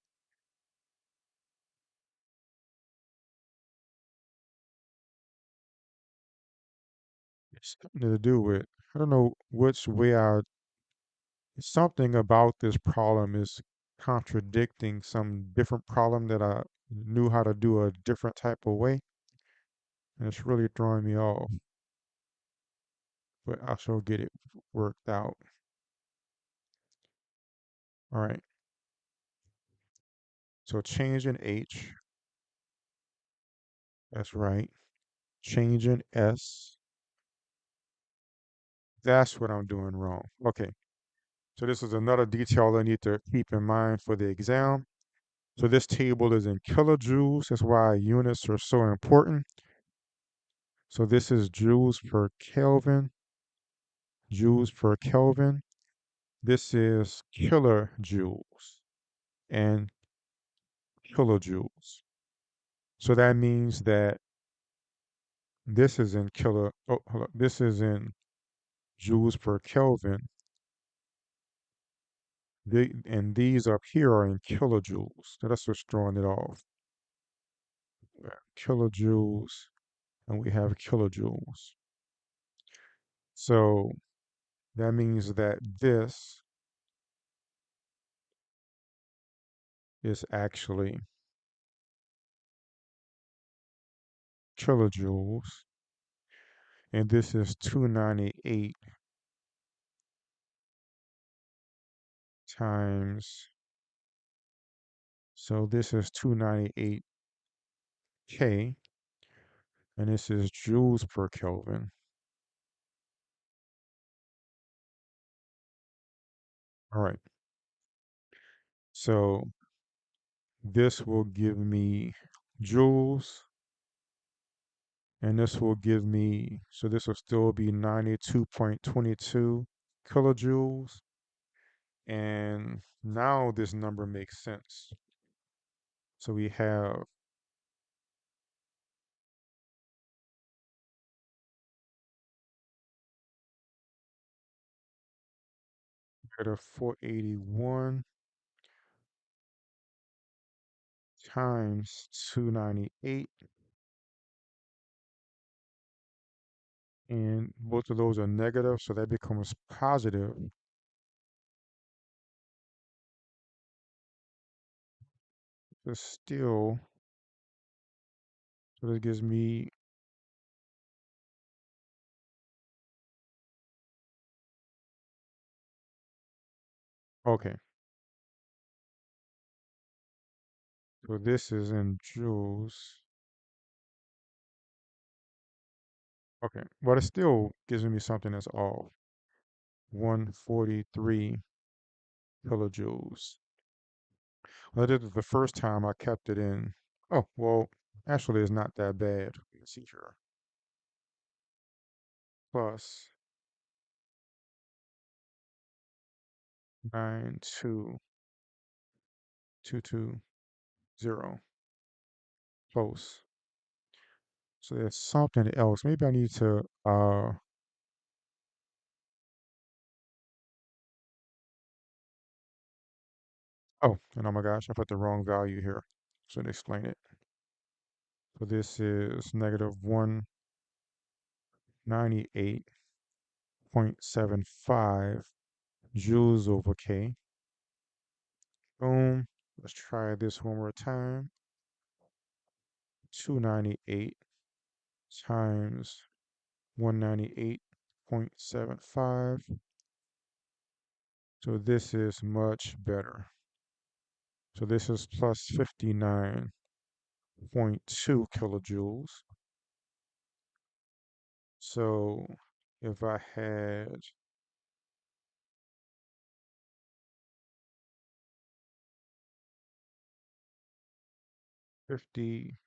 It's something to do with, I don't know which way something about this problem is contradicting some different problem that I knew how to do a different type of way, and it's really throwing me off, but I shall get it worked out. All right, so change in H, that's right. Change in S, that's what I'm doing wrong. Okay, so this is another detail I need to keep in mind for the exam. So this table is in kilojoules, that's why units are so important. So this is joules per Kelvin, joules per Kelvin. This is kilojoules and kilojoules. So that means that this is in this is in joules per Kelvin. And these up here are in kilojoules. So that's what's throwing it off. Kilojoules, and we have kilojoules. So that means that this is actually kilojoules, and this is 298 times, so this is 298 K, and this is joules per Kelvin. All right, so this will give me joules, and this will give me, so this will still be 92.22 kilojoules, and now this number makes sense. So we have negative 481 times 298, and both of those are negative, so that becomes positive. But still, so that gives me, okay, so this is in joules. Okay, but it still gives me something that's off. 143 kilojoules. Well, this is the first time I kept it in. Oh, well, actually, it's not that bad. Let's see here. Plus 92220. Close. So there's something else. Maybe I need to, oh, and oh my gosh, I put the wrong value here. So to explain it. So this is negative 198.75 joules over K. Boom. Let's try this one more time. 298 times 198.75. So this is much better. So this is plus 59.2 kilojoules. So if I had 50,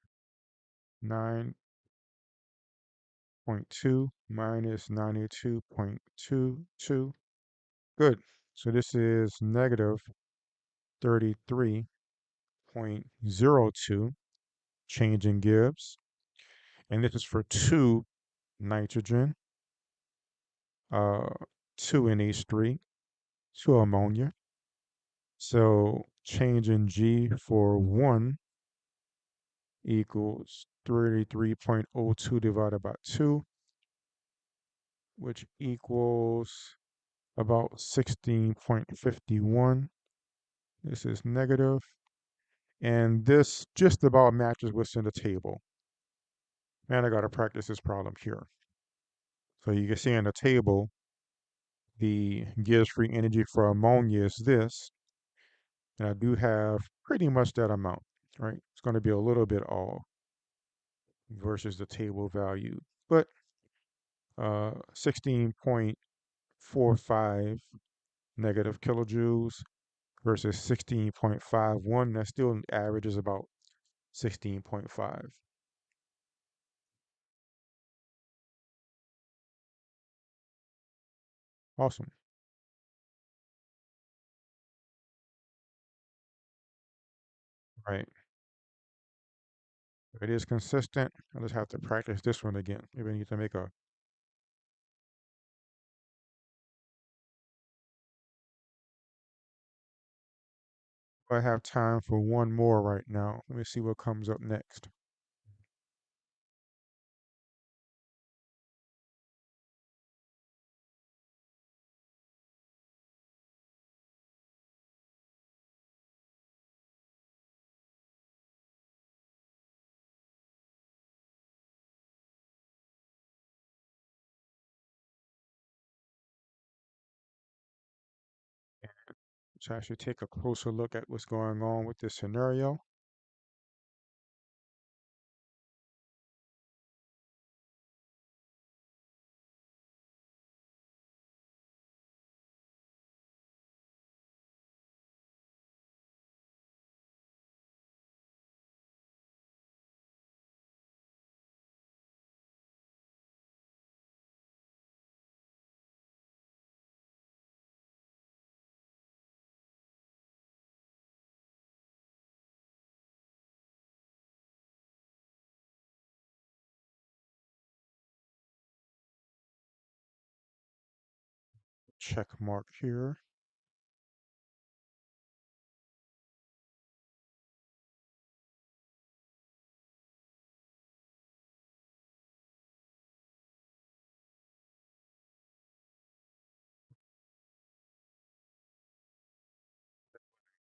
9.2 minus 92.22. Good. So this is negative 33.02 change in Gibbs. And this is for 2 nitrogen, uh, 2 NH3, 2 ammonia. So change in G for 1 equals 33.02 divided by 2, which equals about 16.51. This is negative. And this just about matches what's in the table. Man, I got to practice this problem here. So you can see in the table, the Gibbs free energy for ammonia is this. And I do have pretty much that amount, right? It's going to be a little bit off versus the table value. But 16.45 negative kilojoules versus 16.51, that still averages about 16.5. Awesome. Right. If it is consistent, I just have to practice this one again. Maybe I need to make a. I have time for one more right now. Let me see what comes up next. So I should take a closer look at what's going on with this scenario. Check mark here.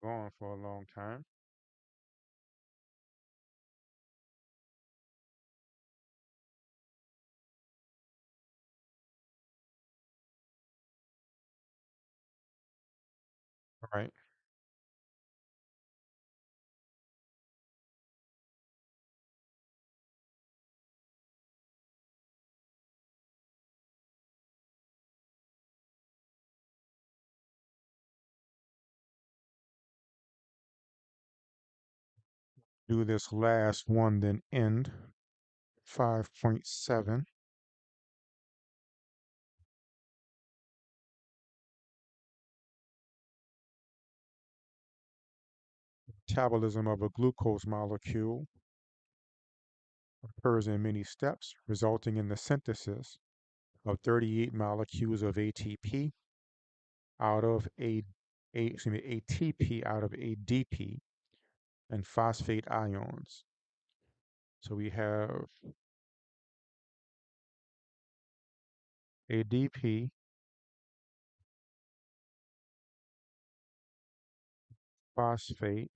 Going for a long time. All right. Do this last one, then end. 5.7. Metabolism of a glucose molecule occurs in many steps, resulting in the synthesis of 38 molecules of ATP out of ATP out of ADP and phosphate ions. So we have ADP, phosphate,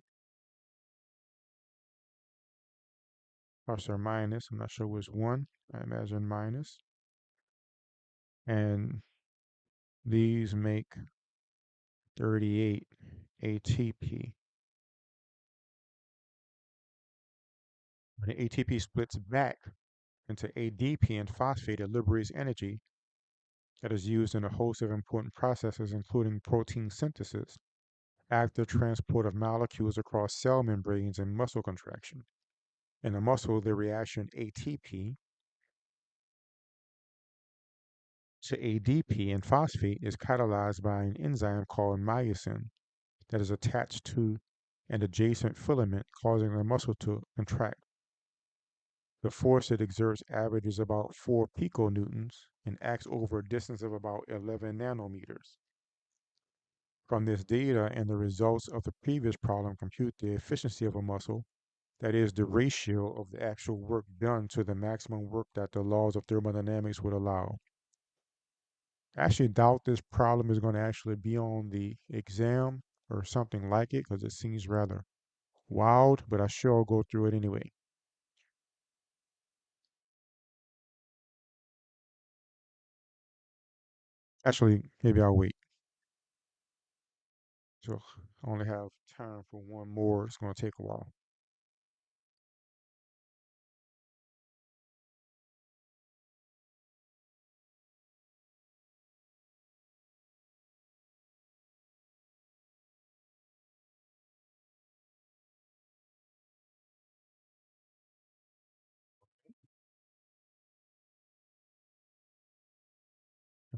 plus or minus, I'm not sure which one, I imagine minus, and these make 38 ATP. When the ATP splits back into ADP and phosphate, it liberates energy that is used in a host of important processes, including protein synthesis, active transport of molecules across cell membranes, and muscle contraction. In a muscle, the reaction ATP to ADP in phosphate is catalyzed by an enzyme called myosin that is attached to an adjacent filament, causing the muscle to contract. The force it exerts averages about 4 piconewtons and acts over a distance of about 11 nanometers. From this data and the results of the previous problem, compute the efficiency of a muscle, that is, the ratio of the actual work done to the maximum work that the laws of thermodynamics would allow. I actually doubt this problem is going to actually be on the exam or something like it because it seems rather wild, but I sure will go through it anyway. Actually, maybe I'll wait. So I only have time for one more. It's going to take a while.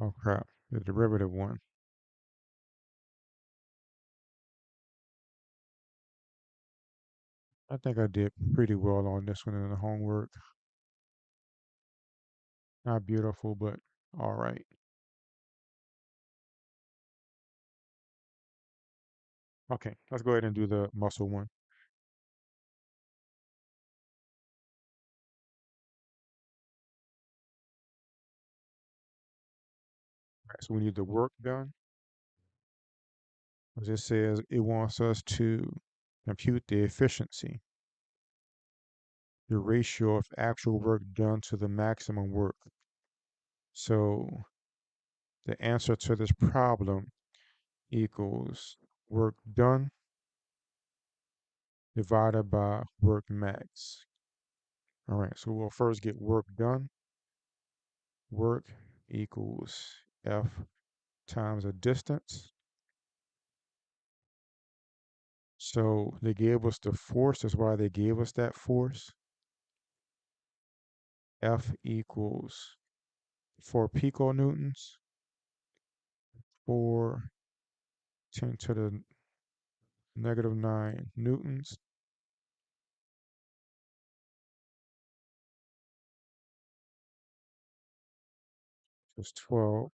Oh crap, the derivative one. I think I did pretty well on this one in the homework. Not beautiful, but all right. Okay, let's go ahead and do the muscle one. All right, so we need the work done. As it says, it wants us to compute the efficiency, the ratio of actual work done to the maximum work. So the answer to this problem equals work done divided by work max. All right, so we'll first get work done. Work equals F times a distance. So they gave us the force, that's why they gave us that force. F equals 4 piconewtons, 4 10 to the negative 9 newtons. That's 12.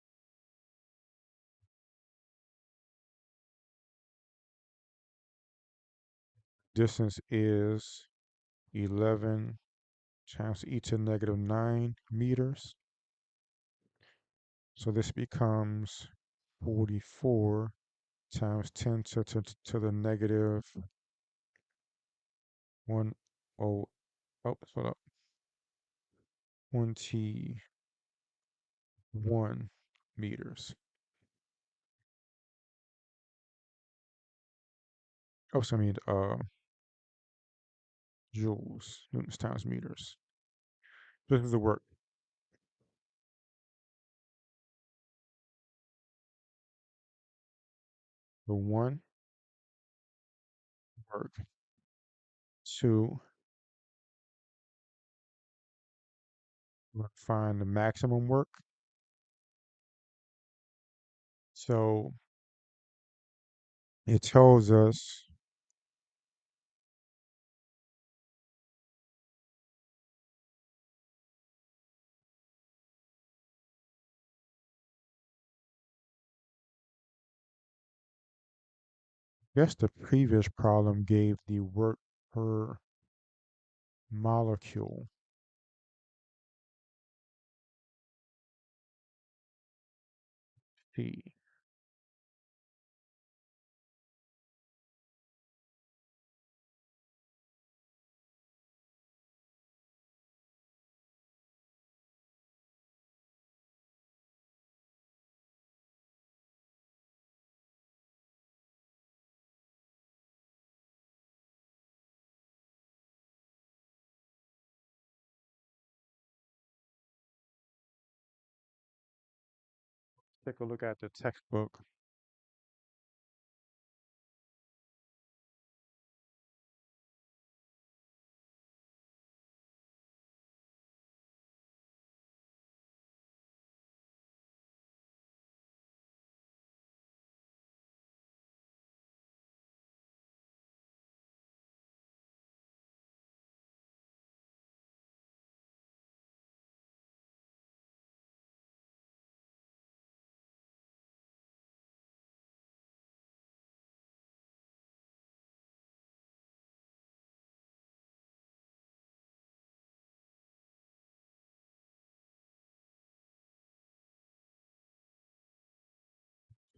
Distance is 11 times e to the negative 9 meters. So this becomes 44 times 10 to the negative 1 oh, oh, hold up, 21 meters. Oh, so I mean joules, newtons times meters. This is the work. The one work. Two, we're gonna find the maximum work. So it tells us guess the previous problem gave the work per molecule. T. Take a look at the textbook.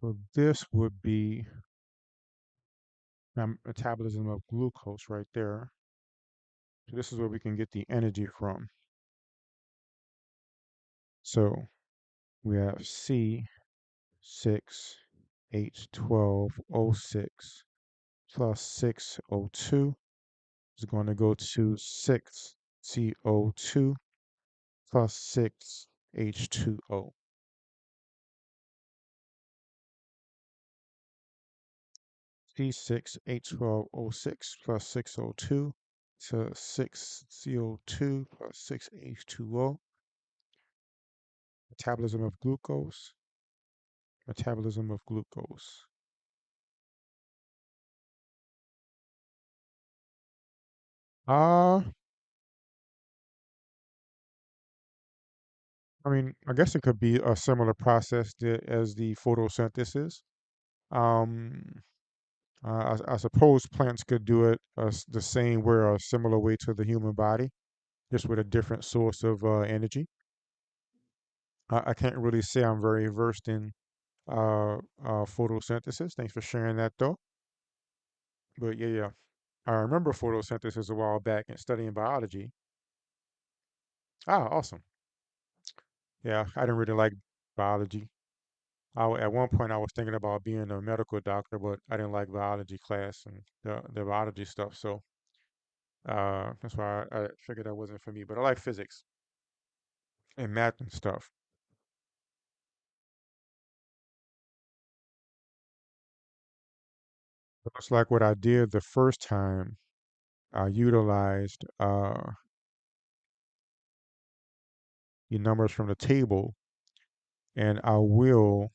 So this would be metabolism of glucose right there. So this is where we can get the energy from. So we have C6H12O6 plus 6O2 is going to go to 6CO2 plus 6H2O. C6H12O6 plus 6O2 to 6CO2 plus 6H2O. Metabolism of glucose. Metabolism of glucose. Uh, I mean, I guess it could be a similar process as the photosynthesis. Um, I suppose plants could do it the same way or a similar way to the human body, just with a different source of energy. I can't really say I'm very versed in photosynthesis. Thanks for sharing that though. But yeah, yeah. I remember photosynthesis a while back and studying biology. Ah, awesome. Yeah, I didn't really like biology. At one point I was thinking about being a medical doctor, but I didn't like biology class and the biology stuff. So that's why I figured that wasn't for me. But I like physics and math and stuff. It's like what I did the first time. I utilized the numbers from the table, and I will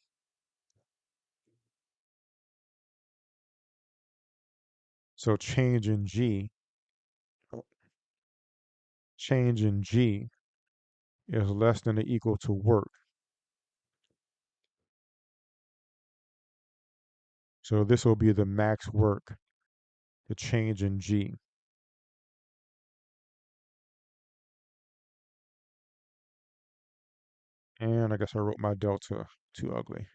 so change in G is less than or equal to work. So this will be the max work, the change in G. And I guess I wrote my delta too ugly.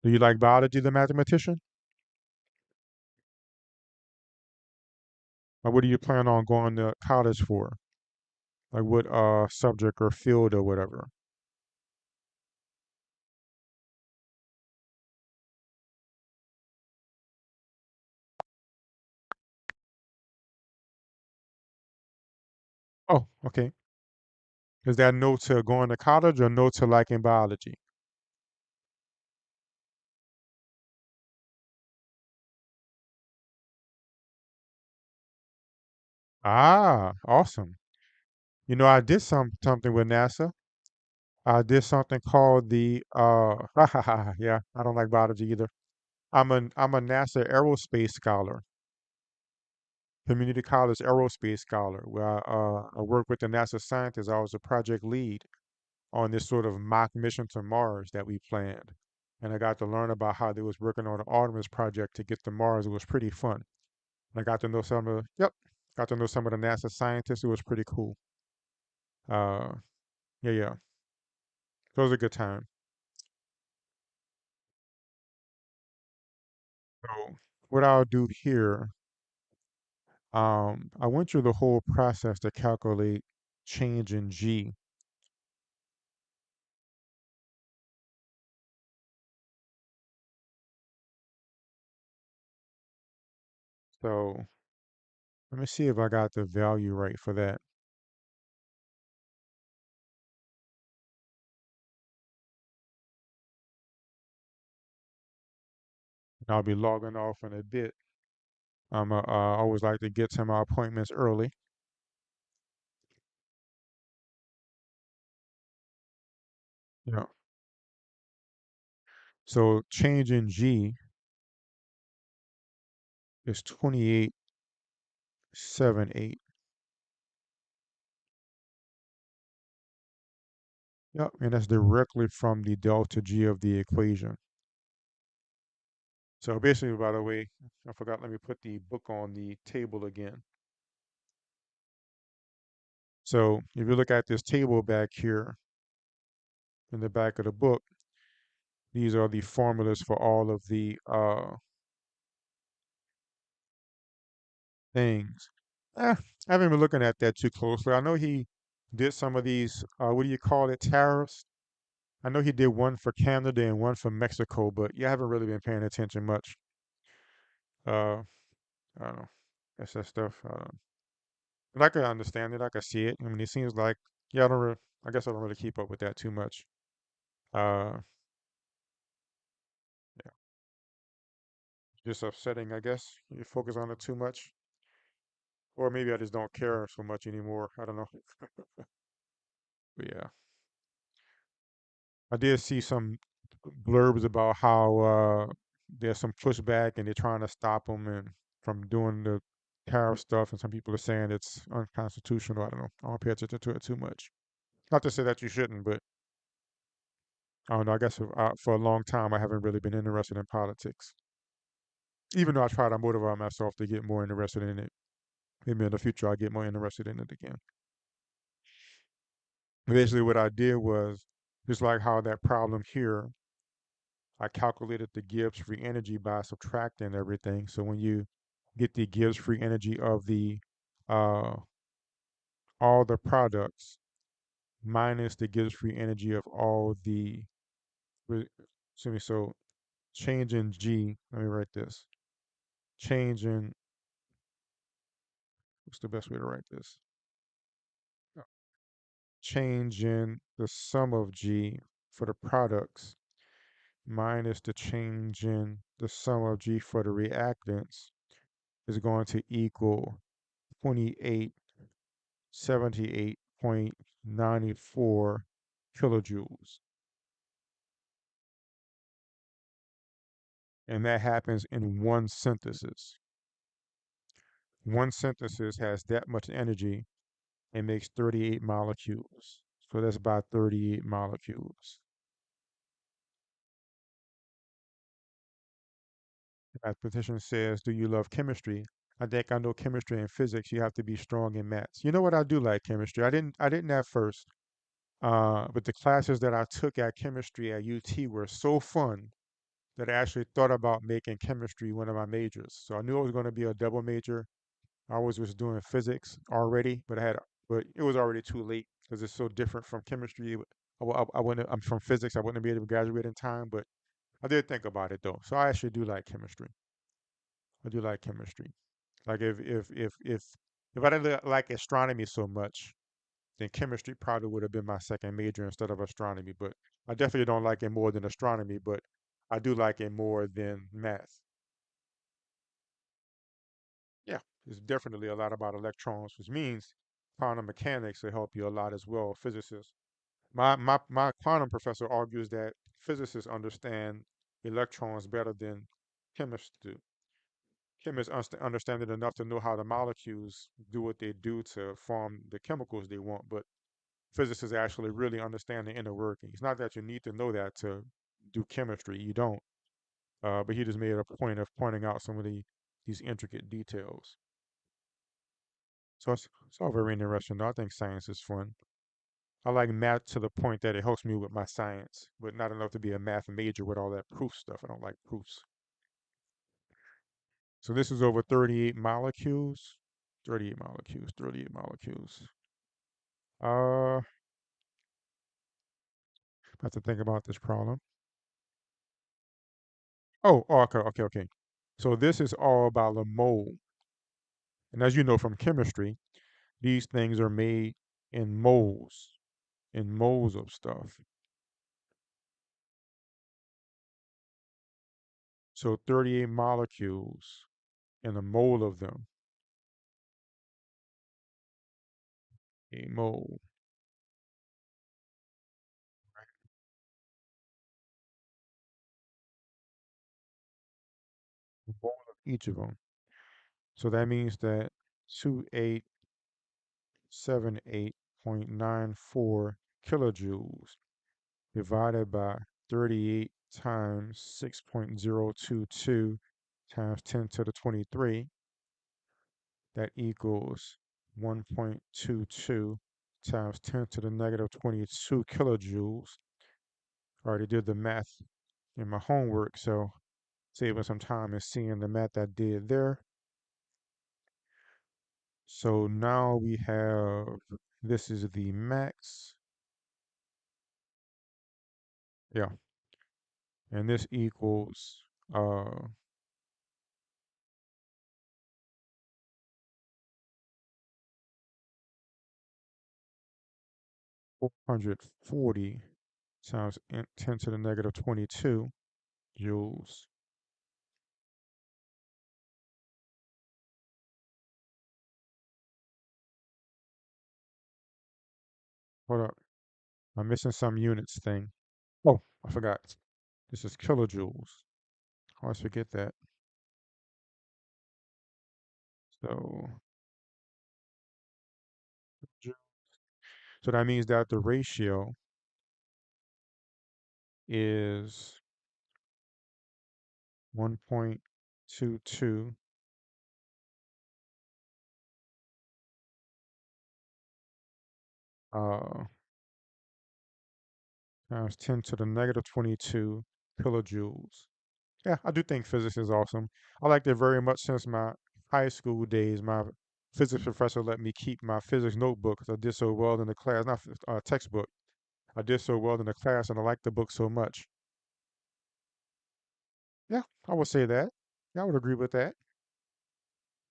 Do you like biology, the mathematician? Or what do you plan on going to college for? Like what subject or field or whatever? Oh, okay. Is that no to going to college or no to liking biology? Ah, awesome. You know, I did something with NASA. I did something called the yeah, I don't like biology either. I'm a NASA aerospace scholar, community college aerospace scholar, where I work with the NASA scientists. I was a project lead on this sort of mock mission to Mars that we planned. And I got to learn about how they was working on an Artemis project to get to Mars. It was pretty fun. And I got to know got to know some of the NASA scientists. It was pretty cool. Uh, yeah, yeah. It was a good time. So what I'll do here, I went through the whole process to calculate change in G. So let me see if I got the value right for that. I'll be logging off in a bit. I always like to get to my appointments early. Yeah. So change in G is 2878. Yep, and that's directly from the delta G of the equation. So basically, by the way, I forgot, let me put the book on the table again. So if you look at this table back here, in the back of the book, these are the formulas for all of the things. I haven't been looking at that too closely. I know he did some of these, what do you call it, tariffs? I know he did one for Canada and one for Mexico, but yeah, I haven't really been paying attention much. Uh, I don't know. That's that stuff. I don't know. But I can understand it. I can see it. I mean, it seems like, yeah, I guess I don't really keep up with that too much. Uh, yeah, just upsetting, I guess. You focus on it too much. Or maybe I just don't care so much anymore. I don't know. But yeah, I did see some blurbs about how there's some pushback and they're trying to stop them and from doing the tariff stuff. And some people are saying it's unconstitutional. I don't know. I don't pay attention to it too much. Not to say that you shouldn't, but I don't know. I guess for a long time I haven't really been interested in politics, even though I try to motivate myself to get more interested in it. Maybe in the future I'll get more interested in it again. Basically, what I did was just like how that problem here, I calculated the Gibbs free energy by subtracting everything. So when you get the Gibbs free energy of the uh, all the products minus the Gibbs free energy of all the, excuse me, so change in G, let me write this. Change in, what's the best way to write this? Change in the sum of G for the products minus the change in the sum of G for the reactants is going to equal 2878.94 kilojoules. And that happens in one synthesis. One synthesis has that much energy and makes 38 molecules. So that's about 38 molecules. Mathematician says, "Do you love chemistry?" I think I know chemistry and physics. You have to be strong in maths. You know what? I do like chemistry. I didn't at first. But the classes that I took at chemistry at UT were so fun that I actually thought about making chemistry one of my majors. So I knew I was going to be a double major. I always was doing physics already, but it was already too late because it's so different from chemistry. I wouldn't, I'm from physics. I wouldn't be able to graduate in time, but I did think about it though. So I actually do like chemistry. I do like chemistry. Like if I didn't like astronomy so much, then chemistry probably would have been my second major instead of astronomy. But I definitely don't like it more than astronomy, but I do like it more than math. Yeah, it's definitely a lot about electrons, which means quantum mechanics will help you a lot as well, physicists. My quantum professor argues that physicists understand electrons better than chemists do. Chemists understand it enough to know how the molecules do what they do to form the chemicals they want, but physicists actually really understand the inner workings. Not that you need to know that to do chemistry, you don't. But he just made a point of pointing out some of these intricate details. So it's all very interesting. Though. I think science is fun. I like math to the point that it helps me with my science, but not enough to be a math major with all that proof stuff. I don't like proofs. So this is over 38 molecules. 38 molecules, 38 molecules. I have to think about this problem. Oh, okay, okay, okay. So this is all about the mole. And as you know from chemistry, these things are made in moles of stuff. So 38 molecules in a mole of them. A mole. A mole of each of them. So that means that 2878.94 kilojoules divided by 38 times 6.022 times 10 to the 23, that equals 1.22 times 10 to the negative 22 kilojoules. I already did the math in my homework, so saving some time and seeing the math I did there. So now we have, this is the max. Yeah. And this equals 440 times 10 to the negative 22 joules. Hold up. I'm missing some units thing. Oh, I forgot. This is kilojoules. I always forget that. So, so that means that the ratio is 1.22 uh, times 10 to the negative 22 kilojoules. Yeah, I do think physics is awesome. I liked it very much since my high school days. My physics professor let me keep my physics notebook because I did so well in the class, not textbook. I did so well in the class and I liked the book so much. Yeah, I would say that. Yeah, I would agree with that.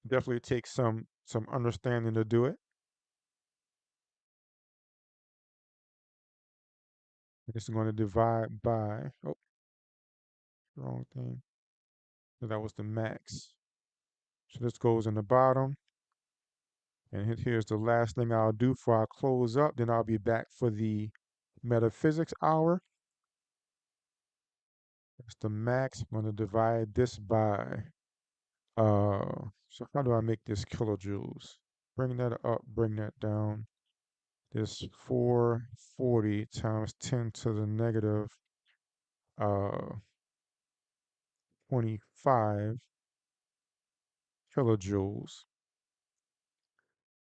Definitely takes some understanding to do it. This is going to divide by, oh, wrong thing. So that was the max. So this goes in the bottom. And here's the last thing I'll do before I close up. Then I'll be back for the metaphysics hour. That's the max. I'm going to divide this by, so how do I make this kilojoules? Bring that up, bring that down. This 440 times 10 to the negative uh, 25 kilojoules.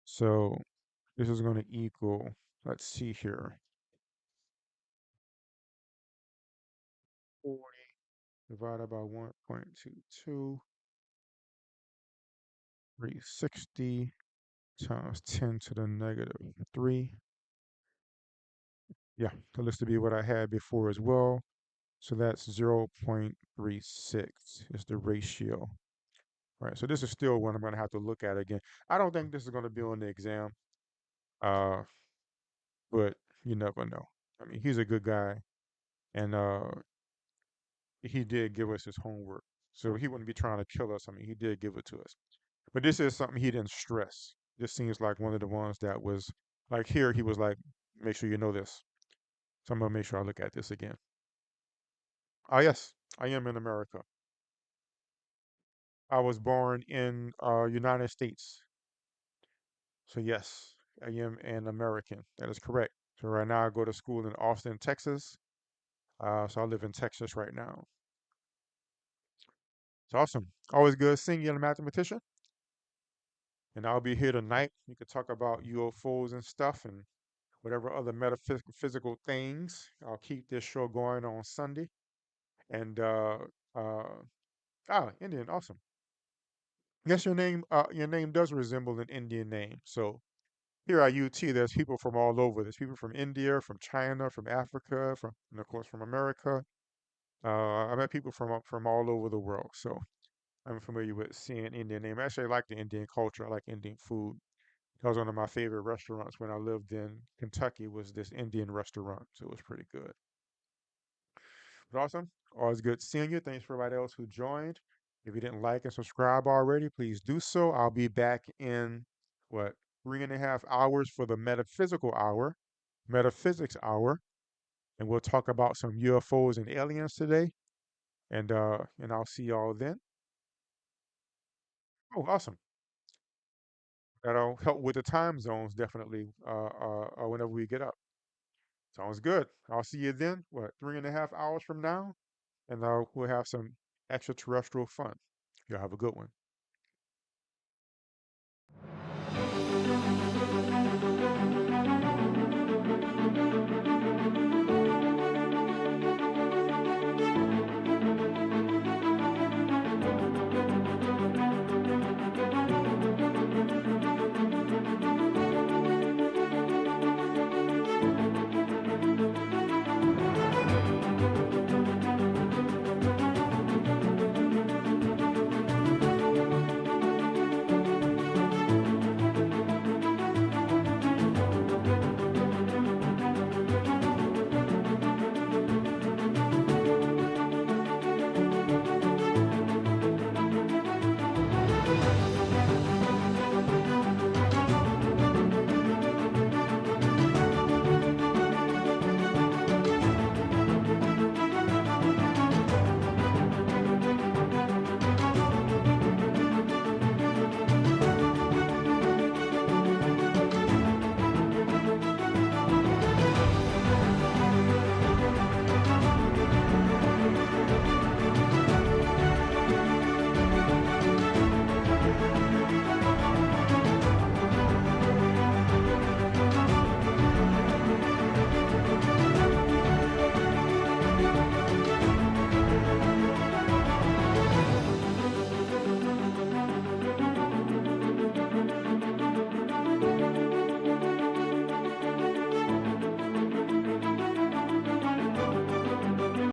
So this is going to equal, let's see here, 40 divided by 1.22, 360 times 10 to the negative 3. Yeah, that looks to be what I had before as well. So that's 0.36 is the ratio. Right, so this is still one I'm going to have to look at again. I don't think this is going to be on the exam, uh, but you never know. I mean, he's a good guy, and he did give us his homework. So he wouldn't be trying to kill us. I mean, he did give it to us. But this is something he didn't stress. This seems like one of the ones that was like here, he was like, make sure you know this. So I'm gonna make sure I look at this again. Ah, yes, I am in America. I was born in United States. So yes, I am an American. That is correct. So right now I go to school in Austin, Texas. So I live in Texas right now. It's awesome. Always good seeing you, a mathematician. And I'll be here tonight. We could talk about UFOs and stuff and whatever other metaphysical things. I'll keep this show going on Sunday. And Indian, awesome. Yes, your name does resemble an Indian name. So here at UT, there's people from all over. There's people from India, from China, from Africa, and of course from America. I met people from all over the world. So I'm familiar with seeing Indian name. Actually, I like the Indian culture. I like Indian food. That was one of my favorite restaurants when I lived in Kentucky was this Indian restaurant. So it was pretty good. But awesome. Always good seeing you. Thanks for everybody else who joined. If you didn't like and subscribe already, please do so. I'll be back in what 3.5 hours for the metaphysics hour, and we'll talk about some UFOs and aliens today. And I'll see y'all then. Oh, awesome. That'll help with the time zones definitely. Whenever we get up. Sounds good. I'll see you then. What 3.5 hours from now, and we'll have some extraterrestrial fun. Y'all have a good one.